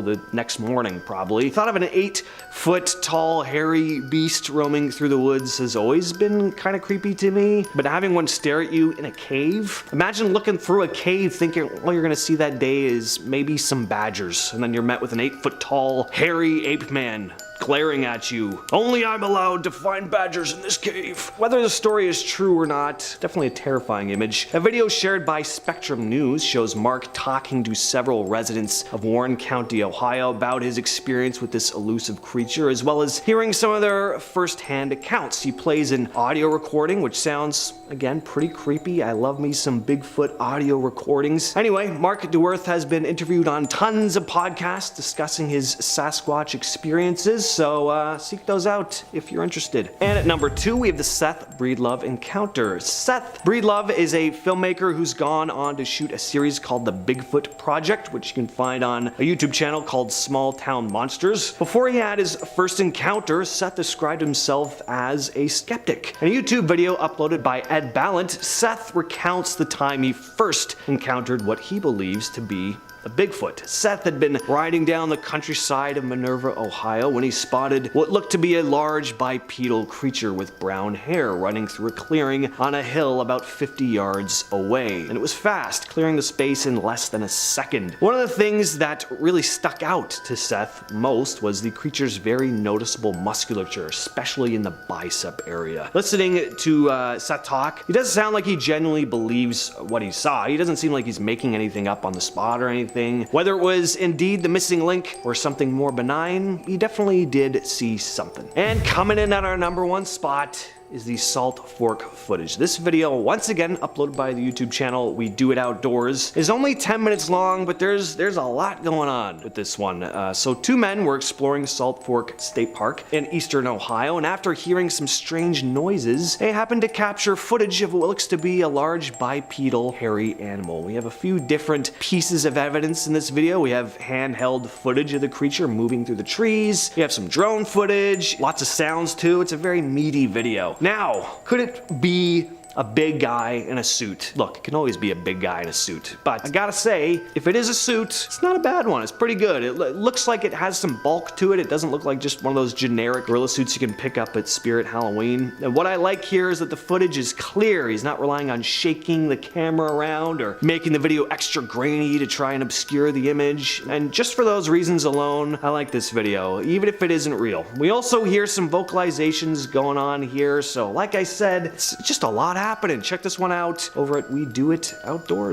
the next morning probably. The thought of an 8-foot tall hairy beast roaming through the woods has always been kind of creepy to me, but having one stare at you in a cave, imagine looking through a cave thinking all you're gonna see that day is maybe some badgers, and then you're met with an 8-foot tall hairy ape man glaring at you. Only I'm allowed to find badgers in this cave. Whether the story is true or not, definitely a terrifying image. A video shared by Spectrum News shows Mark talking to several residents of Warren County, Ohio about his experience with this elusive creature, as well as hearing some of their first-hand accounts. He plays an audio recording, which sounds, again, pretty creepy. I love me some Bigfoot audio recordings. Anyway, Mark DeWerth has been interviewed on tons of podcasts discussing his Sasquatch experiences, so seek those out if you're interested. And at number 2, we have the Seth Breedlove encounter. Seth Breedlove is a filmmaker who's gone on to shoot a series called The Bigfoot Project, which you can find on a YouTube channel called Small Town Monsters. Before he had his first encounter, Seth described himself as a skeptic. In a YouTube video uploaded by Ed Ballant, Seth recounts the time he first encountered what he believes to be a Bigfoot. Seth had been riding down the countryside of Minerva, Ohio, when he spotted what looked to be a large bipedal creature with brown hair running through a clearing on a hill about 50 yards away. And it was fast, clearing the space in less than a second. One of the things that really stuck out to Seth most was the creature's very noticeable musculature, especially in the bicep area. Listening to Seth talk, he doesn't sound like he genuinely believes what he saw. He doesn't seem like he's making anything up on the spot or anything. Whether it was indeed the missing link or something more benign, he definitely did see something. And coming in at our number 1 spot is the Salt Fork footage. This video, once again uploaded by the YouTube channel We Do It Outdoors, is only 10 minutes long, but there's a lot going on with this one. So two men were exploring Salt Fork State Park in eastern Ohio, and after hearing some strange noises, they happened to capture footage of what looks to be a large bipedal hairy animal. We have a few different pieces of evidence in this video. We have handheld footage of the creature moving through the trees. We have some drone footage, lots of sounds too. It's a very meaty video. Now, could it be a big guy in a suit? Look, it can always be a big guy in a suit, but I gotta say, if it is a suit, it's not a bad one. It's pretty good. It looks like it has some bulk to it. It doesn't look like just one of those generic gorilla suits you can pick up at Spirit Halloween. And what I like here is that the footage is clear. He's not relying on shaking the camera around or making the video extra grainy to try and obscure the image. And just for those reasons alone, I like this video, even if it isn't real. We also hear some vocalizations going on here, so like I said, it's just a lot happening. Check this one out over at We Do It Outdoors.